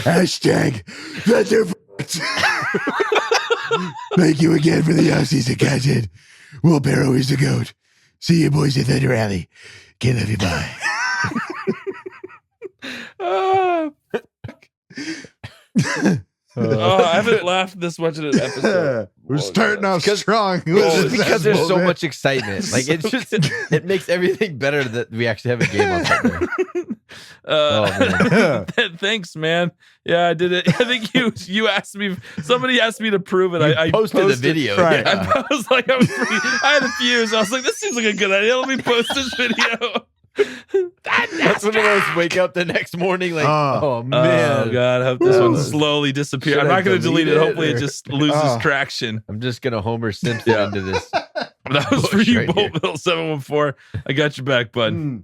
Hashtag Thunderfucked. Thank you again for the offseason content. Will Barrow is the GOAT. See you boys at Thunder Alley. Can't love you, bye. I haven't laughed this much in an episode. We're starting off strong. Just because there's so much excitement. Like it makes everything better that we actually have a game on Sunday. Thanks, man. Yeah, I did it. I think you asked me. Somebody asked me to prove it. I posted the video. Right. Yeah. I was like, I had a fuse. I was like, this seems like a good idea. Let me post this video. That's when I always wake up the next morning like, oh man, oh god, I hope this one slowly disappears. I'm not going to delete it. Hopefully, it just loses traction. I'm just going to Homer Simpson into this. That was for you, Boltville 714. I got your back, bud.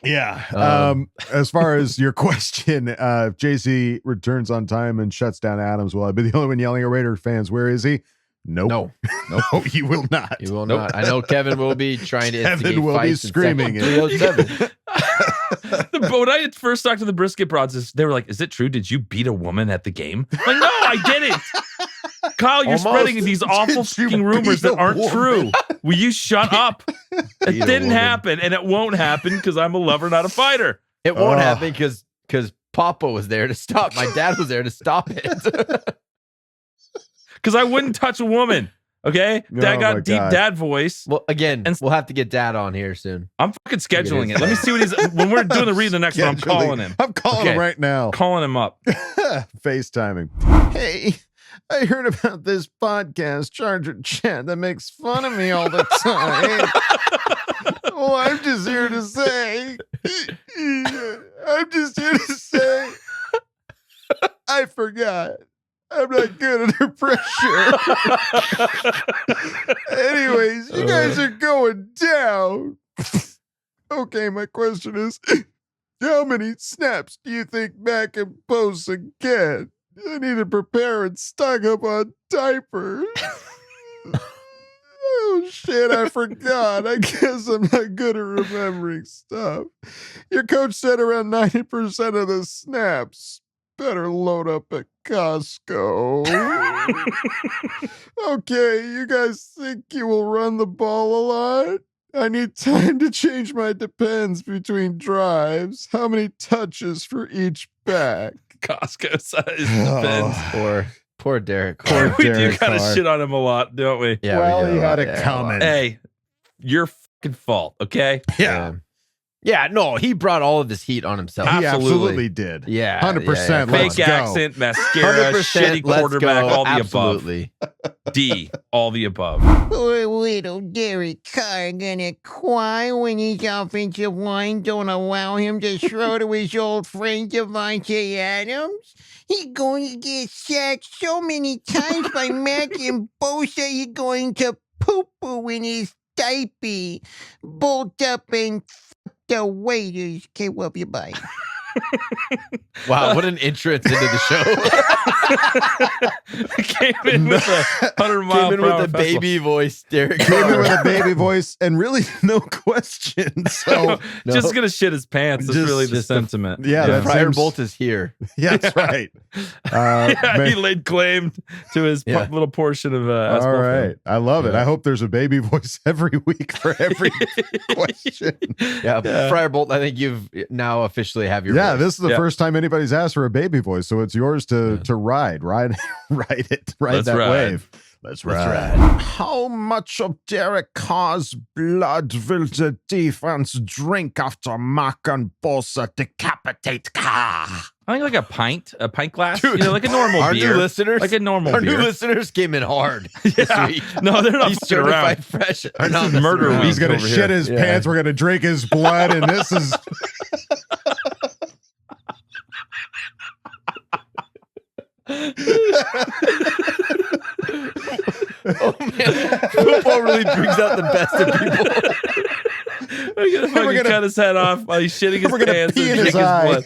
Yeah. As far as your question, if JC returns on time and shuts down Adams, will I be the only one yelling at Raider fans? Where is he? Nope. No, he will not. He will not. I know Kevin will be trying to Kevin will be screaming. 307. But when I first talked to the brisket broads, they were like, "Is it true? Did you beat a woman at the game?" I'm like, no, I didn't. Kyle, you're spreading these awful fucking rumors that aren't true. Will you shut up? It didn't happen, and it won't happen because I'm a lover, not a fighter. It won't happen because Papa was there to stop. My dad was there to stop it. Because I wouldn't touch a woman. Okay, Dad got deep dad voice. Well, again, and we'll have to get Dad on here soon. I'm fucking scheduling it. Let me see what he's. When we're doing the read the next one, I'm calling him. I'm calling him right now. Calling him up. FaceTiming. Hey, I heard about this podcast, Charger Chat, that makes fun of me all the time. Well, I'm just here to say. I forgot. I'm not good under pressure. Anyways, you guys are going down. Okay, my question is, how many snaps do you think Mac and Bosa get? I need to prepare and stock up on diapers. Oh, shit, I forgot. I guess I'm not good at remembering stuff. Your coach said around 90% of the snaps. Better load up at Costco. Okay, you guys think you will run the ball a lot? I need time to change my depends between drives. How many touches for each back? Costco size depends. Poor Derek. We do kind of shit on him a lot, don't we? Yeah, well, he had it coming. Hey, your fucking fault, okay? Yeah. Yeah, no, he brought all of this heat on himself. He absolutely did. Yeah. 100%. Fake accent, mascara, shitty quarterback, all the Absolutely. above. D, all the above. Poor little Derek Carr gonna cry when his offensive line don't allow him to throw to his old friend Devontae Adams. He's going to get sacked so many times by Mac and Bosa, he's going to poo-poo in his diaper, bolt up and the waiters. Okay, love you, bye. Wow, what an entrance into the show. Came in with a 100-mile Came in with a baby voice, Derek. Came in with a baby voice and really no questions. So just gonna shit his pants. That's really the sentiment. Yeah, Friar Bolt is here. Yeah, that's right. He laid claim to his little portion of all right. I love it. I hope there's a baby voice every week for every question. Yeah, Friar Bolt, I think you've now officially have your voice. This is the first time anybody's asked for a baby voice, so it's yours to ride that wave. Let's ride. How much of Derek Carr's blood will the defense drink after Mac and Bosa decapitate Carr? I think like a pint glass, like a normal our beer. New listeners, like a normal our beer. New listeners came in hard this week. No, they're not He's fucking around. fresh. This is murder week. He's gonna over shit here. his pants. We're gonna drink his blood, and this is. Oh man, football really brings out the best of people. We're gonna fucking cut his head off while he's shitting his pants pee in and his drink his eye. blood.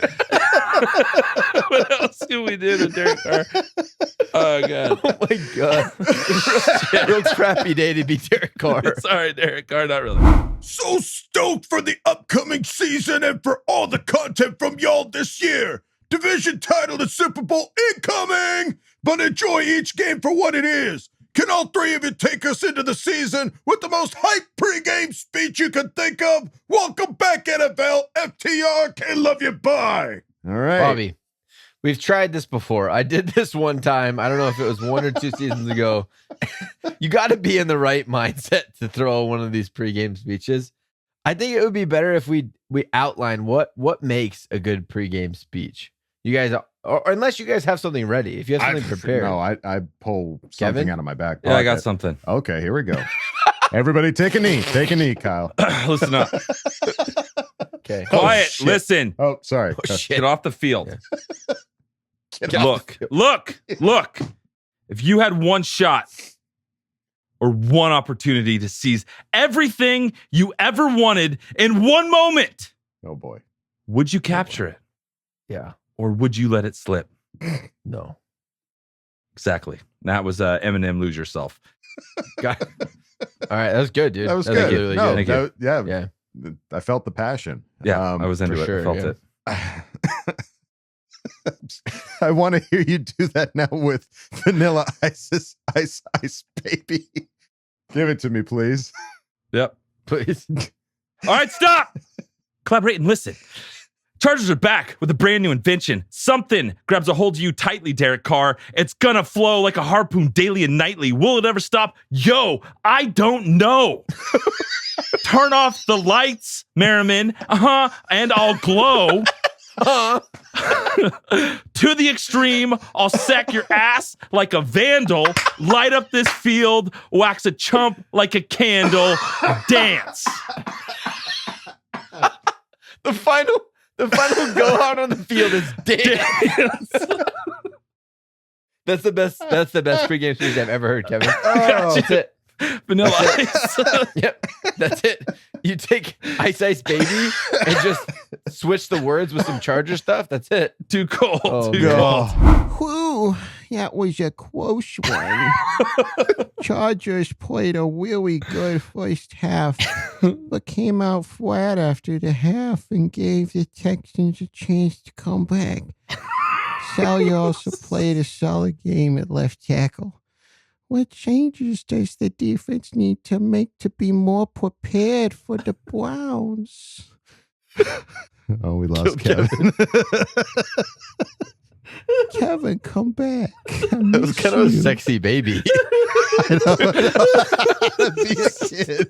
What else can we do to Derek Carr? Oh god! Oh my god! Real crappy day to be Derek Carr. Sorry, Derek Carr, not really. So stoked for the upcoming season and for all the content from y'all this year. Division title and Super Bowl incoming, but enjoy each game for what it is. Can all three of you take us into the season with the most hype pregame speech you can think of? Welcome back, NFL. FTR. Can love you. Bye. All right. Bobby, we've tried this before. I did this one time. I don't know if it was 1 or 2 seasons ago. You got to be in the right mindset to throw one of these pregame speeches. I think it would be better if we outline what makes a good pregame speech. You guys, or unless you guys have something ready. If you have something prepared. No, I pull something Kevin? out of my back pocket. Yeah, I got something. Okay, here we go. Everybody take a knee. Take a knee, Kyle. Listen up. Okay. Quiet. shit. Listen. Oh, sorry. Get off the field. Look. If you had one shot or one opportunity to seize everything you ever wanted in one moment, Oh boy. Would you capture it? Yeah. Or would you let it slip? No. Exactly. That was Eminem, Lose Yourself. All right, that was good, dude. That was good. good. Really No, good. yeah. I felt the passion. Yeah, I was into it. sure, I felt yeah. it. I want to hear you do that now with Vanilla Ice Baby. Give it to me, please. Yep. Please. All right, stop. Collaborate and listen. Chargers are back with a brand new invention. Something grabs a hold of you tightly, Derek Carr. It's gonna flow like a harpoon daily and nightly. Will it ever stop? Yo, I don't know. Turn off the lights, Merriman. And I'll glow. To the extreme, I'll sack your ass like a vandal, light up this field, wax a chump like a candle, dance. The final go out on the field is dance. That's the best pregame speech I've ever heard, Kevin. Oh. That's it. Vanilla Ice. Yep, that's it. You take Ice Ice Baby and just switch the words with some Charger stuff. That's it. Too cold. Oh, Too God. cold. Whew, that was a close one. Chargers played a really good first half, but came out flat after the half and gave the Texans a chance to come back. Sally also played a solid game at left tackle. What changes does the defense need to make to be more prepared for the Browns? Oh, we lost Kevin. Kevin, come back. That was kind of a sexy baby. I know. Be a kid.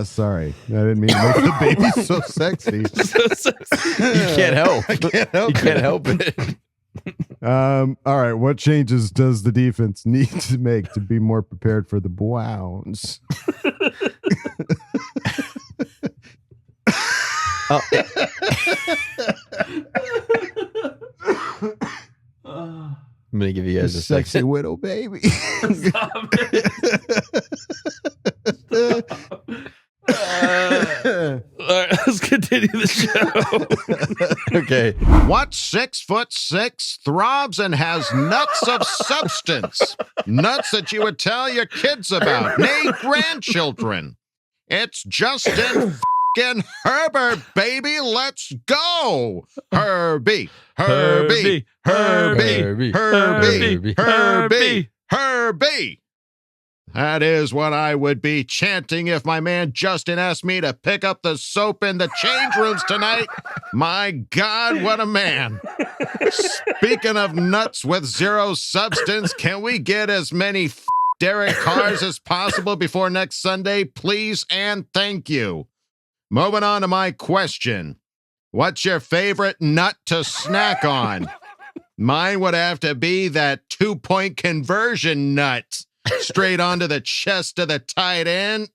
Sorry, I didn't mean to make the baby so sexy. So sexy. You can't help. I can't help. You can't help it. All right. What changes does the defense need to make to be more prepared for the Browns? I'm gonna give you guys a sexy second. widow baby. Stop it. All right, let's continue the show. Okay. What 6'6" throbs and has nuts of substance? Nuts that you would tell your kids about, nay, grandchildren. It's Justin f***ing Herbert, baby. Let's go. Herbie, Herbie, Herbie, Herbie, Herbie, Herbie. That is what I would be chanting if my man Justin asked me to pick up the soap in the change rooms tonight. My God, what a man. Speaking of nuts with zero substance, can we get as many Derek Carrs as possible before next Sunday, please and thank you. Moving on to my question. What's your favorite nut to snack on? Mine would have to be that 2-point conversion nut. Straight onto the chest of the tight end.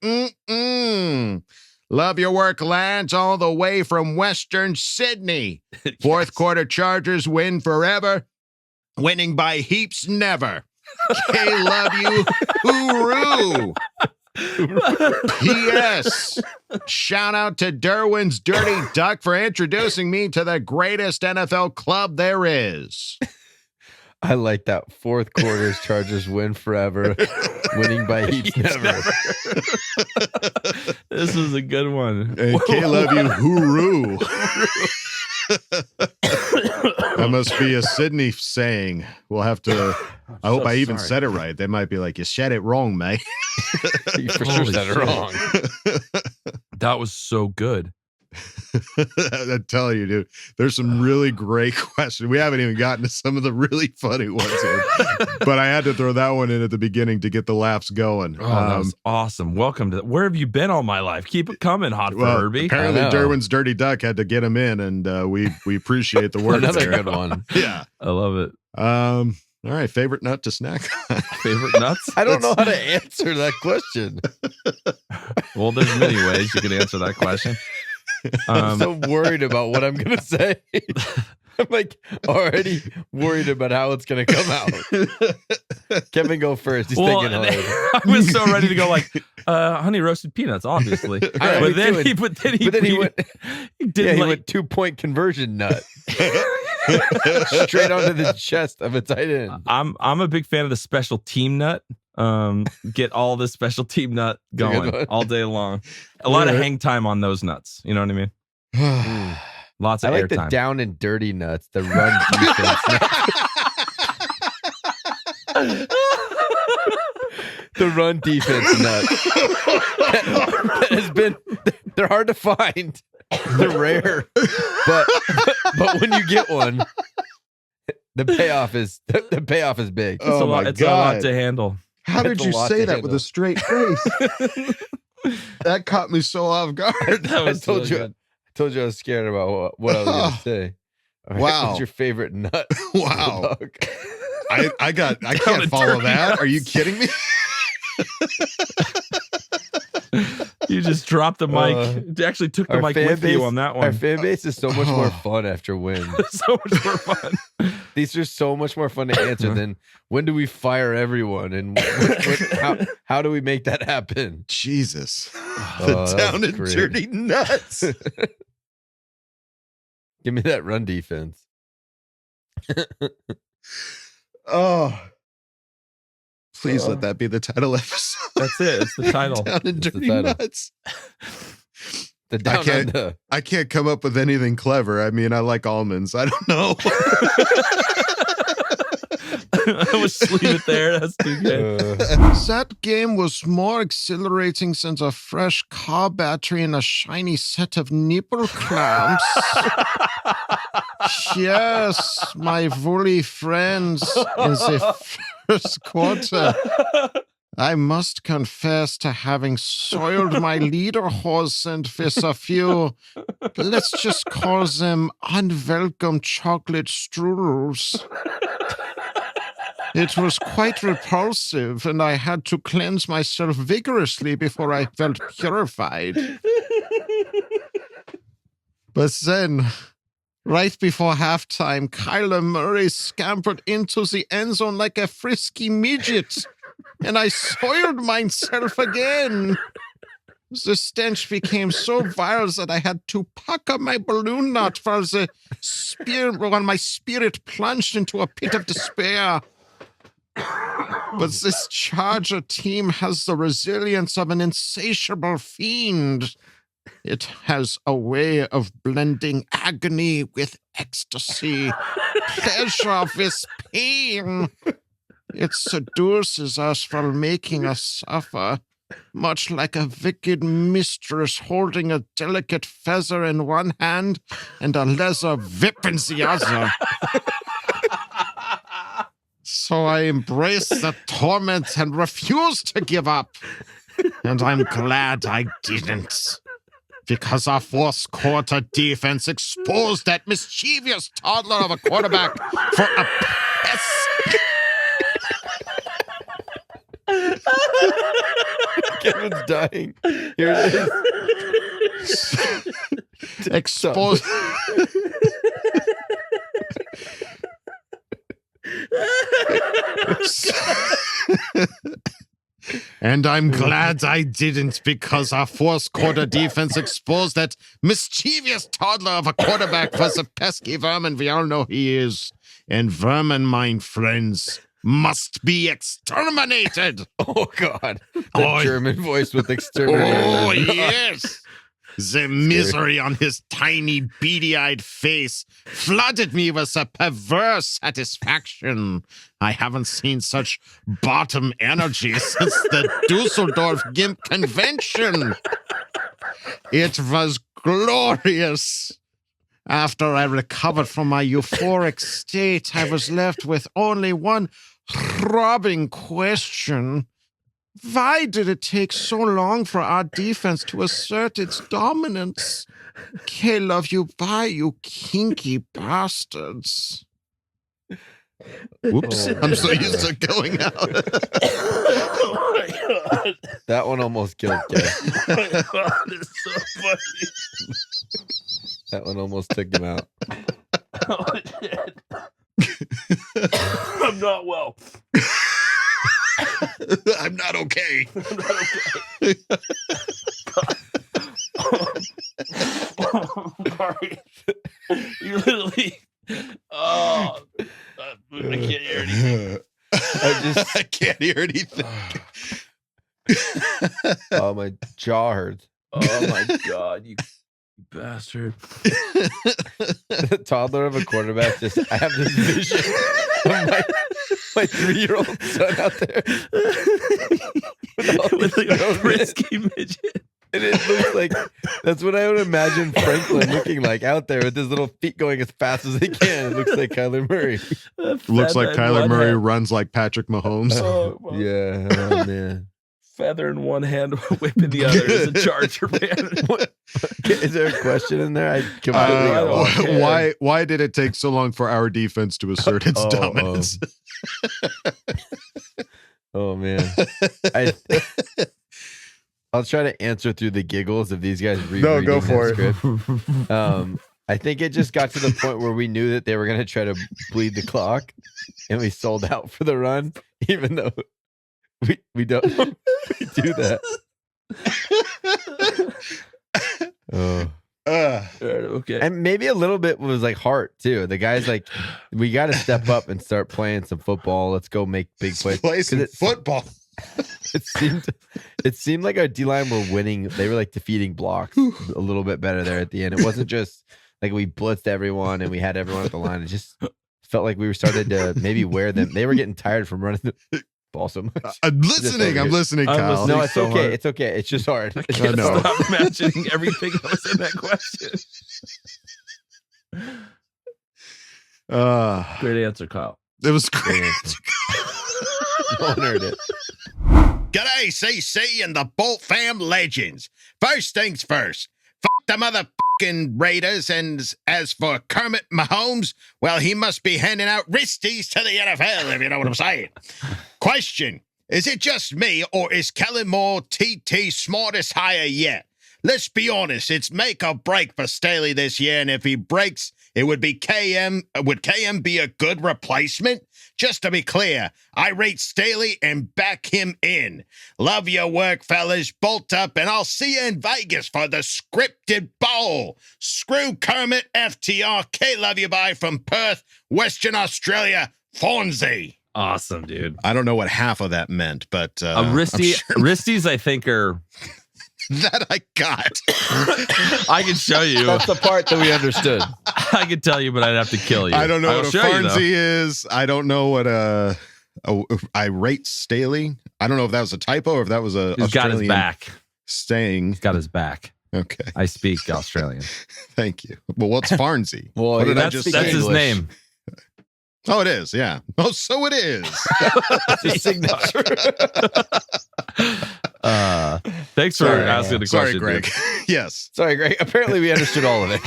Love your work, lads, all the way from Western Sydney. Fourth quarter Chargers win forever. Winning by heaps never. K love you. Hooroo. P.S. Shout out to Derwin's Dirty Duck for introducing me to the greatest NFL club there is. I like that. Fourth quarter's Chargers win forever. Winning by heaps never. This was a good one. Hey, K love you. Hooroo. That must be a Sydney saying. We'll have to. I hope I even said it right. They might be like, you said it wrong, mate. You for sure said it wrong. That was so good. I tell you, dude, there's some really great questions. We haven't even gotten to some of the really funny ones here, but I had to throw that one in at the beginning to get the laughs going. Oh, that was awesome. Welcome to where have you been all my life? Keep it coming, Hot for Herbie. Apparently, Derwin's Dirty Duck had to get him in, and we appreciate the work. Another there. good one. Yeah, I love it. All right, favorite nut to snack. Favorite nuts? I don't know how to answer that question. Well, there's many ways you can answer that question. I'm so worried about what I'm going to say. I'm like already worried about how it's gonna come out. Kevin, go first. He's thinking hard. I was so ready to go like honey roasted peanuts, obviously. But then he went 2-point conversion nut. Straight onto the chest of a tight end. I'm a big fan of the special team nut. Get all the special team nut going all day long. A lot of hang time on those nuts. You know what I mean? Lots of I like air the time. down and dirty nuts, the run defense nuts. The run defense nuts. That has been, they're hard to find. They're rare. But when you get one, the payoff is big. It's a lot to handle. How did you say that with a straight face? That caught me so off guard. I told you I was scared about what I was going to say. All right, Wow. what's your favorite nut? Wow. I can't follow that. Are you kidding me? You just dropped the mic. It actually took the mic with you on that one. Our fan base is so much more fun after wins. So much more fun. These are so much more fun to answer than when do we fire everyone and how do we make that happen? Jesus. The down and dirty nuts. Give me that run defense. Oh. Please let that be the title episode. That's it. It's the title. Down and dirty nuts. I can't come up with anything clever. I mean, I like almonds. I don't know. I will just leave it there. That's too good. That game was more exhilarating than a fresh car battery and a shiny set of nipple clamps. Yes, my woolly friends in the first quarter. I must confess to having soiled my leader horse and with a few, let's just call them unwelcome chocolate strudels. It was quite repulsive, and I had to cleanse myself vigorously before I felt purified. But then, right before halftime, Kyler Murray scampered into the end zone like a frisky midget, and I soiled myself again. The stench became so vile that I had to pucker my balloon knot while my spirit plunged into a pit of despair. But this Charger team has the resilience of an insatiable fiend. It has a way of blending agony with ecstasy, pleasure with pain. It seduces us while making us suffer, much like a wicked mistress holding a delicate feather in one hand and a leather whip in the other. So I embrace the torment and refuse to give up. And I'm glad I didn't. Because our fourth quarter defense exposed that mischievous toddler of a quarterback for a pest. Kevin's dying. Here it is. Exposed. And I'm glad I didn't, because our fourth quarter defense exposed that mischievous toddler of a quarterback for the pesky vermin we all know he is. And vermin, my friends, must be exterminated. Oh, God. The German voice with exterminated. Oh, yes. The misery on his tiny, beady-eyed face flooded me with a perverse satisfaction. I haven't seen such bottom energy since the Dusseldorf Gimp Convention. It was glorious. After I recovered from my euphoric state, I was left with only one throbbing question. Why did it take so long for our defense to assert its dominance? K love you, bye, you kinky bastards. Whoops. I'm so used to going out. Oh my God. That one almost killed Kev. Oh my God, it's so funny. That one almost took him out. Oh, shit. I'm not well. I'm not okay. I'm not okay. Sorry. You literally. Oh, I can't hear anything. I can't hear anything. Oh, my jaw hurts. Oh my God, you bastard. The toddler of a quarterback just, I have this vision of my 3-year-old son out there with like a frisky midget. And it looks like that's what I would imagine Franklin looking like out there with his little feet going as fast as they can. It looks like Kyler Murray. Looks like Kyler Murray runs like Patrick Mahomes. Yeah, oh man. Feather in one hand, whip in the other is a Charger fan. Is there a question in there? Why did it take so long for our defense to assert its dominance? Oh man. I'll try to answer through the giggles of these guys reading go for it. script. I think it just got to the point where we knew that they were going to try to bleed the clock, and we sold out for the run, even though we don't do that. Okay. And maybe a little bit was like heart too. The guys like, we got to step up and start playing some football. Let's go make big plays. Play some football. It seemed like our D-line were winning. They were like defeating blocks a little bit better there at the end. It wasn't just like we blitzed everyone and we had everyone at the line. It just felt like we were started to maybe wear them. They were getting tired from running the ball so much. I'm listening, Kyle. No, it's okay. It's okay. It's just hard. I can't stop imagining everything that was in that question. Great answer, Kyle. It was great. No one heard it. G'day, CC and the Bolt fam legends. First things first, fuck the motherfucking Raiders, and as for Kermit Mahomes, well, he must be handing out wristies to the NFL, if you know what I'm saying. Question, is it just me, or is Kellen Moore TT smartest hire yet? Let's be honest, it's make or break for Staley this year, and if he breaks, it would be KM. Would KM be a good replacement? Just to be clear, I rate Staley and back him in. Love your work, fellas. Bolt up, and I'll see you in Vegas for the scripted bowl. Screw Kermit, FTR. K love you, bye from Perth, Western Australia, Fonzie. Awesome, dude. I don't know what half of that meant, but wristies, I think, are that I got. I can show you. That's the part that we understood. I could tell you, but I'd have to kill you. I don't know what a Farnsey is. I don't know what I rate Staley. I don't know if that was a typo or if that was a He's got his back. Staying. He's got his back. Okay. I speak Australian. Thank you. Well, what's Farnsey? Well, that's his name. Oh, it is. Yeah. Oh, so it is. That's his signature. Thanks for asking the question. Sorry, Greg. Dude. Yes. Sorry, Greg. Apparently, we understood all of it.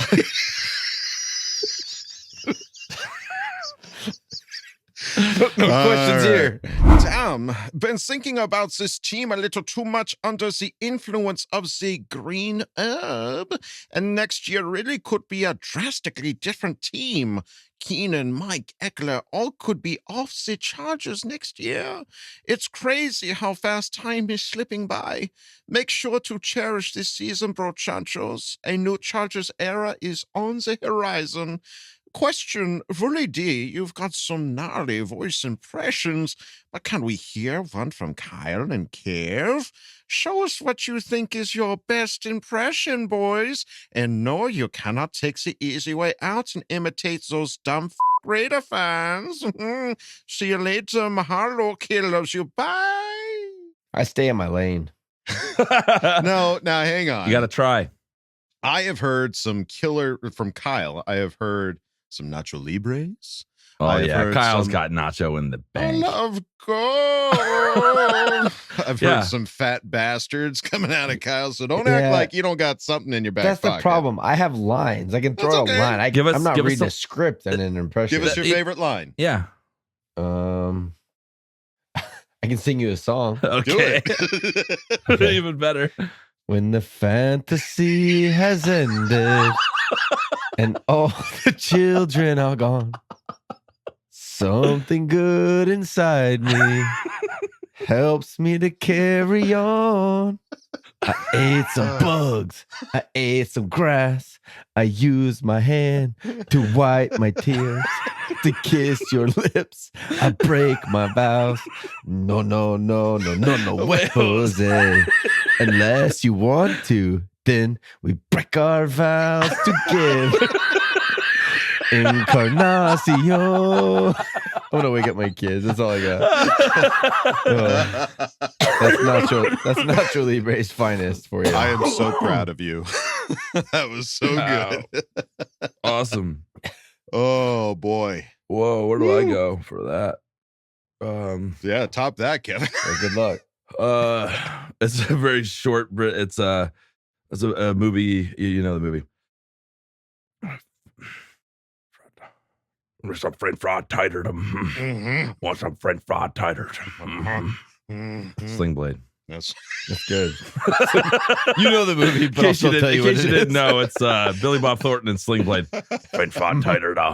No questions here. Damn, been thinking about this team a little too much under the influence of the green herb. And next year really could be a drastically different team. Keenan, Mike, Eckler, all could be off the Chargers next year. It's crazy how fast time is slipping by. Make sure to cherish this season, bro chanchos. A new Chargers era is on the horizon. Question, Wooly D, you've got some gnarly voice impressions, but can we hear one from Kyle and Kev? Show us what you think is your best impression, boys. And no, you cannot take the easy way out and imitate those dumb Raider fans. See you later, Mahalo killers. You bye. I stay in my lane. No, now hang on. You got to try. I have heard some killer from Kyle. I have heard some Nacho Libres. Oh, yeah. Kyle's got Nacho in the bank. I love gold. I've heard some fat bastards coming out of Kyle, so don't act like you don't got something in your back pocket. That's the problem. I have lines. I can throw a line. I'm not reading a script and an impression. Give us your favorite line. Yeah. I can sing you a song. Okay. Even better. When the fantasy has ended and all the children are gone. Something good inside me helps me to carry on. I ate some bugs. I ate some grass. I used my hand to wipe my tears, to kiss your lips. I break my vows. No, wait, Jose. Unless you want to, then we break our vows together. Encarnacion. I'm gonna wake up my kids. That's all I got. That's Nacho Libre's finest for you. I am so proud of you. That was so good. Awesome. Oh boy. Whoa, where do I go for that? Yeah, top that, Kevin. Good luck. It's a very short. It's a movie. You know the movie. Some French fried tighter. Want some French fried tighter. Sling Blade. That's good. You know the movie, but I'll still tell you what it is. In case you didn't know, it's Billy Bob Thornton and Sling Blade. French fried tighter. All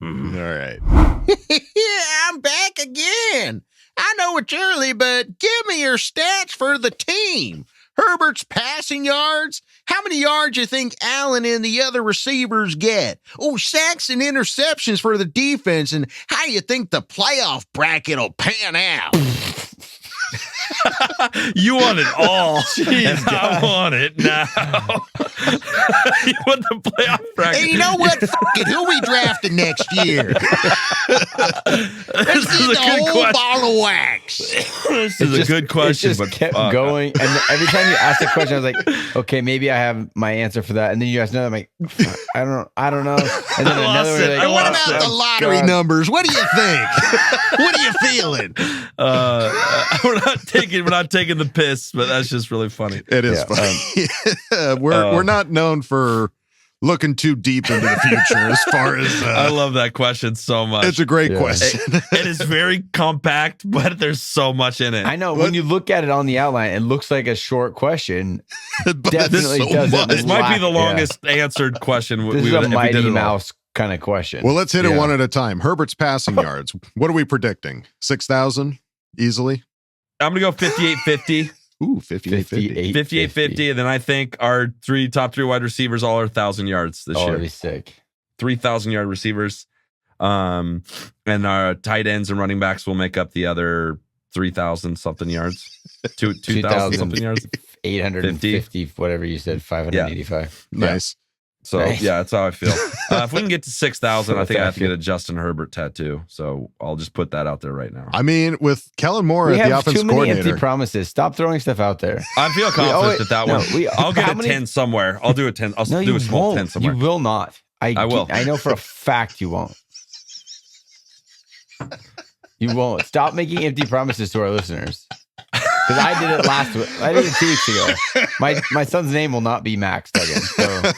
right. Yeah, I'm back again. I know it's early, but give me your stats for the team. Herbert's passing yards. How many yards you think Allen and the other receivers get? Oh, sacks and interceptions for the defense. And how you think the playoff bracket will pan out? You want it all. Jeez, I want it now. You want the playoff bracket. Hey, you know what? Fuck it. Who we drafting next year? Let's get the whole ball of wax. This is a good question. It just kept going. And every time you asked a question, I was like, okay, maybe I have my answer for that. And then you asked another, I'm like, I don't know. And then another one, like, and what about the lottery numbers? What do you think? What are you feeling? We're not taking the piss, but that's just really funny. It is funny. We're not known for looking too deep into the future as far as I love that question so much. It's a great question. It is very compact, but there's so much in it. I know when you look at it on the outline, it looks like a short question. Definitely doesn't. This might be the longest answered question. This is a Mighty Mouse kind of question. Well, let's hit it one at a time. Herbert's passing yards. What are we predicting? 6,000 easily? I'm going to go 58-50. Ooh, 58-50. And then I think our top three wide receivers all are 1,000 yards this year. That'd be sick. 3,000-yard receivers. And our tight ends and running backs will make up the other 3,000-something yards. 2,000-something yards. 850, whatever you said, 585. Yeah. Nice. So, yeah, that's how I feel. If we can get to 6,000, I think I have to get a Justin Herbert tattoo. So I'll just put that out there right now. I mean, with Kellen Moore at the offense coordinator. We have too many empty promises. Stop throwing stuff out there. I feel confident that one. I'll get a 10 somewhere. I'll do a 10. I'll do a small 10 somewhere. You will not. I will. I know for a fact you won't. You won't. Stop making empty promises to our listeners. Because I did it last week. I did it 2 weeks ago. My son's name will not be Max Duggan. So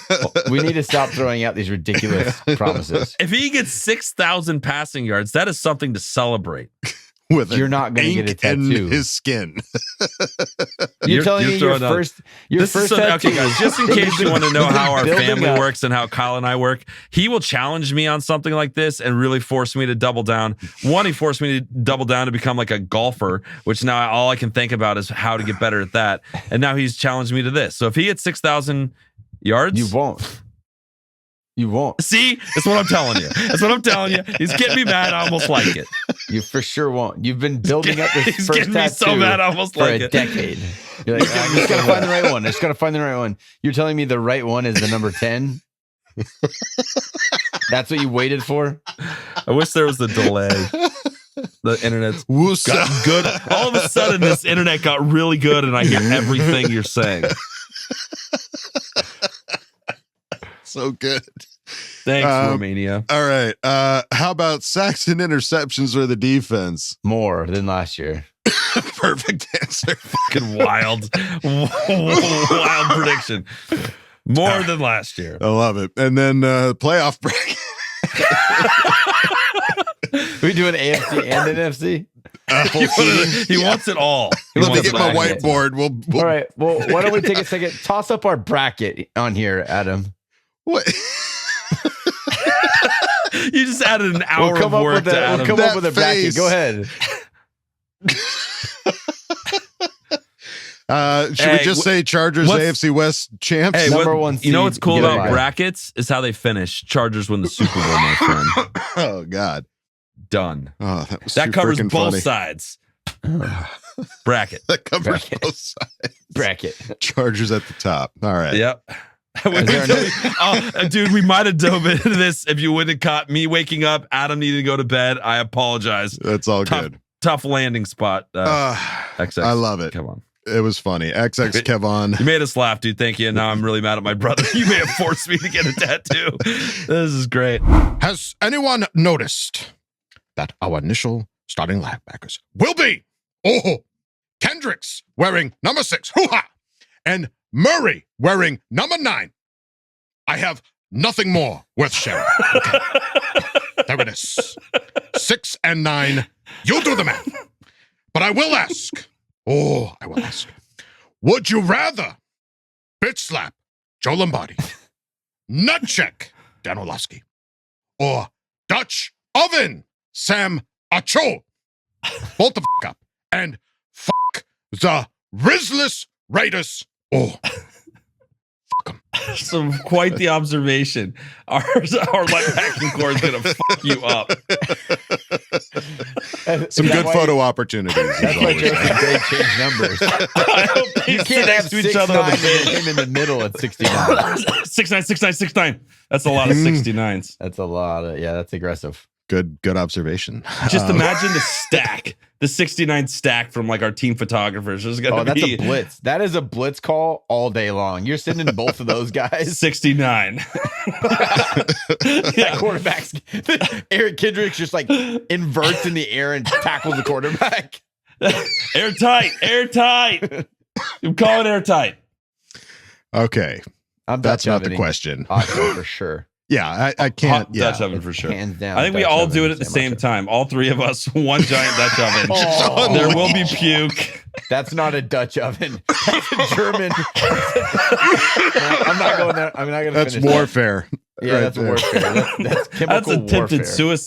we need to stop throwing out these ridiculous promises. If he gets 6,000 passing yards, that is something to celebrate. You're not going to get a tattoo. In his skin. You're telling me your first tattoo. Okay, guys, just in case you want to know how our family works and how Kyle and I work, he will challenge me on something like this and really force me to double down. One, he forced me to double down to become like a golfer, which now all I can think about is how to get better at that. And now he's challenged me to this. So if he hits 6,000 yards, you won't. You won't. See? That's what I'm telling you. He's getting me mad. I almost like it. You for sure won't. You've been building up this He's first getting tattoo me so mad. I almost for like a it. decade. You're like, I just got to find the right one. You're telling me the right one is the number 10? That's what you waited for? I wish there was a delay. The internet's got good. All of a sudden, this internet got really good, and I hear everything you're saying. So good. Thanks, Romania. All right. How about sacks and interceptions or the defense? More than last year. Perfect answer. Fucking wild prediction. More than last year. I love it. And then playoff break. We do an AFC and an NFC. He wants it all. Let me get my whiteboard. All right. Well, why don't we take a second? Toss up our bracket on here, Adam. What? You just added an hour of work to Adam. We'll come up with a bracket. Go ahead. Should we just say Chargers AFC West champs? Hey, Number one seed, you know what's cool get a about bye. brackets is how they finish. Chargers win the Super Bowl, my friend. Oh God, done. Oh, that was That covers freaking both funny. sides. Bracket. That covers Bracket. both sides. Bracket. Chargers at the top. All right. Yep. Dude, we might have dove into this if you wouldn't have caught me waking up. Adam needed to go to bed. I apologize. That's all good. Tough landing spot. XX. I love it. Come on. It was funny. XX Kevon. You made us laugh, dude. Thank you. And now I'm really mad at my brother. You may have forced me to get a tattoo. This is great. Has anyone noticed that our initial starting linebackers will be Kendricks wearing number 6, hoo-ha, and Murray wearing number 9? I have nothing more worth sharing. Okay. There it is. 6 and 9. You do the math. But I will ask. I will ask. Would you rather bitch slap Joe Lombardi, nut check Dan Orlovsky, or Dutch oven Sam Acho? Bolt the f*** up and fuck the Rizless Raiders. Fuck them. So quite the observation. Our linebacking core is going to fuck you up. Some good photo opportunities. That's why Joseph Day changed numbers. You can't have 6'9" him in the middle at 69. 6'9", 6'9", 6'9". That's a lot of 69s. That's a lot of, that's aggressive. Good observation. Just imagine the stack, the 69 stack from like our team photographers. There's gonna that's be a blitz. That is a blitz call all day long. You're sending both of those guys. 69. Yeah, quarterbacks. Eric Kendricks just like inverts in the air and tackles the quarterback. Airtight. I'm calling airtight. Okay. That's not the question. For sure. Yeah, I can't. Hot Dutch oven for sure. Hands down. I think we all do it at the same time. All three of us, one giant Dutch oven. There will be puke. That's not a Dutch oven. That's a German. I'm not going there. I'm not going to. That's warfare. Yeah, that's warfare. That's chemical warfare.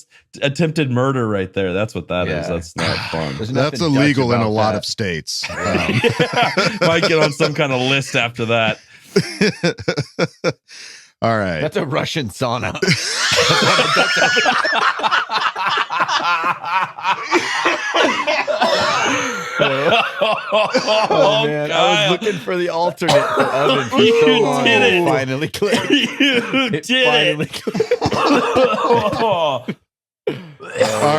Attempted murder right there. That's what that is. That's not fun. That's illegal in a lot of states. Might get on some kind of list after that. All right. That's a Russian sauna. Oh man, I was looking for the alternate for oven for so long. It finally clicked. You did it. All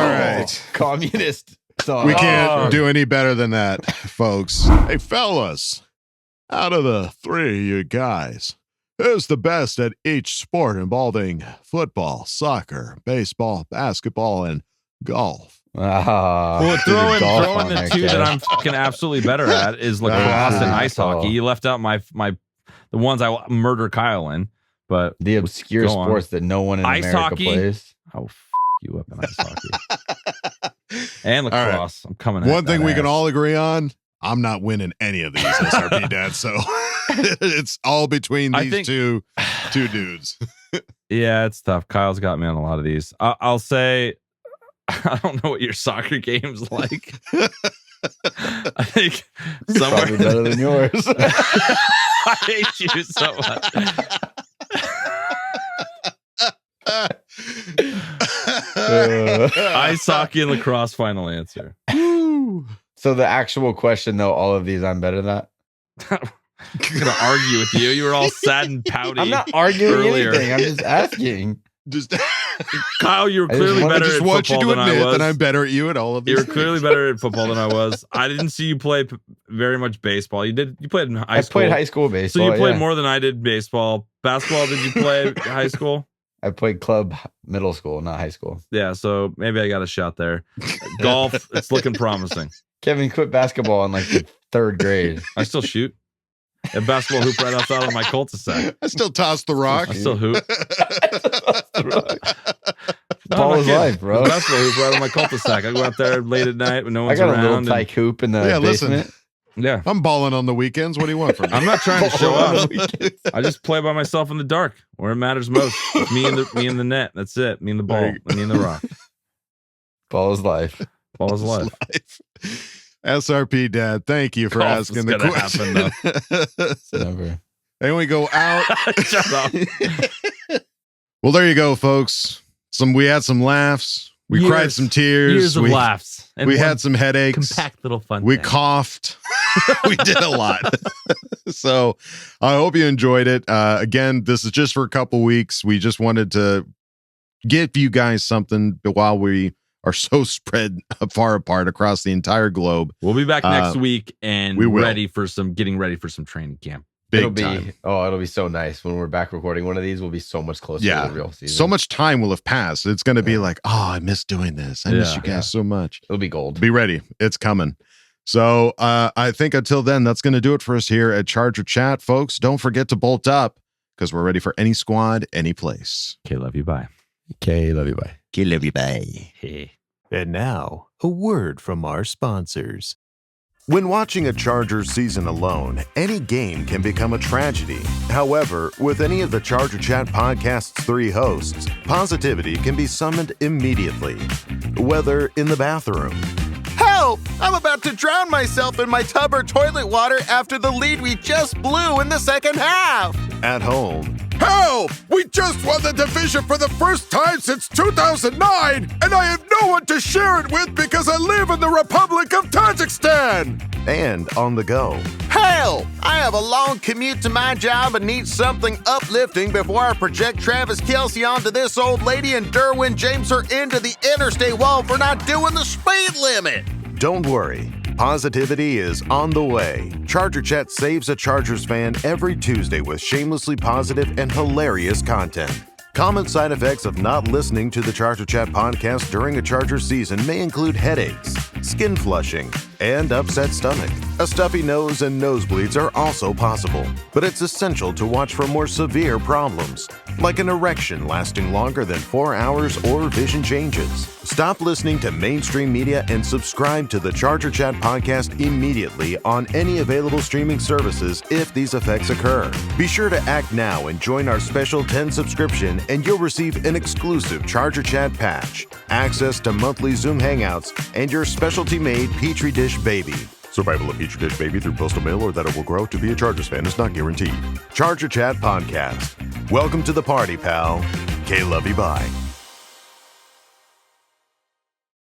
right. Communist sauna. We can't do any better than that, folks. Hey, fellas, out of the three of you guys, who's the best at each sport involving football, soccer, baseball, basketball, and golf? Well, throwing the two that I'm fucking absolutely better at is lacrosse and ice hockey. You left out the ones I murder Kyle in, but the obscure sports that no one in ice America hockey plays. Oh, you up in ice hockey and lacrosse. Right. I'm coming. One thing we can all agree on: I'm not winning any of these SRP dads. So it's all between these two dudes. Yeah, it's tough. Kyle's got me on a lot of these. I'll say. I don't know what your soccer game's like. I think somewhere probably better than yours. I hate you so much. Ice hockey and lacrosse. Final answer. So the actual question, though, all of these I'm better than that. I'm gonna argue with you. You were all sad and pouty. I'm not arguing earlier. anything. I'm just asking. Kyle, you were clearly better at football than I was. That I'm better at you at all of these. You were clearly better at football than I was. I didn't see you play very much baseball. You did. You played in high school. I played high school baseball. So you played more than I did baseball. Basketball, did you play high school? I played club middle school, not high school. Yeah, so maybe I got a shot there. Golf, it's looking promising. Kevin quit basketball in like the 3rd grade. I still shoot. A basketball hoop right outside of my cul-de-sac. I still toss the rock. I still hoop. Ball is life, bro. Basketball hoop right on my cul-de-sac. I go out there late at night when no one's around. around. I got a little tyke hoop in the basement. Listen, Yeah. I'm balling on the weekends. What do you want from me? I'm not trying to show up. I just play by myself in the dark where it matters most. It's me and the net. That's it. Me and the ball. Me and the rock. Ball is life. Ball is life. SRP Dad, thank you for asking the question. Never. And we go out. Shut up. Well, there you go, folks. We had some laughs. We cried some tears. Years of laughs. And we had some headaches. Compact little fun. We coughed. We did a lot. So I hope you enjoyed it. Again, this is just for a couple weeks. We just wanted to give you guys something while we are so spread far apart across the entire globe. We'll be back next week and we will. getting ready for some training camp. It'll be so nice when we're back recording one of these. We'll be so much closer to the real season. So much time will have passed. It's going to be like, oh, I miss doing this. I miss you guys so much. It'll be gold. Be ready. It's coming. So I think until then, that's going to do it for us here at Charger Chat, folks. Don't forget to bolt up because we're ready for any squad, any place. Okay, love you. Bye. Okay, love you. Bye. Okay, love you. Bye. Hey. And now, a word from our sponsors. When watching a Chargers season alone, any game can become a tragedy. However, with any of the Charger Chat podcast's 3 hosts, positivity can be summoned immediately. Whether in the bathroom, Help! I'm about to drown myself in my tub or toilet water after the lead we just blew in the second half. at home, Help! We just won the division for the first time since 2009, and I have no one to share it with because I live in the Republic of Kazakhstan! and on the go. Help! I have a long commute to my job and need something uplifting before I project Travis Kelce onto this old lady and Derwin James her into the interstate wall for not doing the speed limit. Don't worry, positivity is on the way. Charger Chat saves a Chargers fan every Tuesday with shamelessly positive and hilarious content. Common side effects of not listening to the Charger Chat podcast during a Charger season may include headaches, skin flushing, and upset stomach. A stuffy nose and nosebleeds are also possible, but it's essential to watch for more severe problems, like an erection lasting longer than 4 hours or vision changes. Stop listening to mainstream media and subscribe to the Charger Chat podcast immediately on any available streaming services if these effects occur. Be sure to act now and join our special 10 subscription and you'll receive an exclusive Charger Chat patch, access to monthly Zoom Hangouts, and your specialty-made Petri Dish baby. Survival of Petri Dish baby through postal mail or that it will grow to be a Chargers fan is not guaranteed. Charger Chat Podcast. Welcome to the party, pal. K-Love-y bye.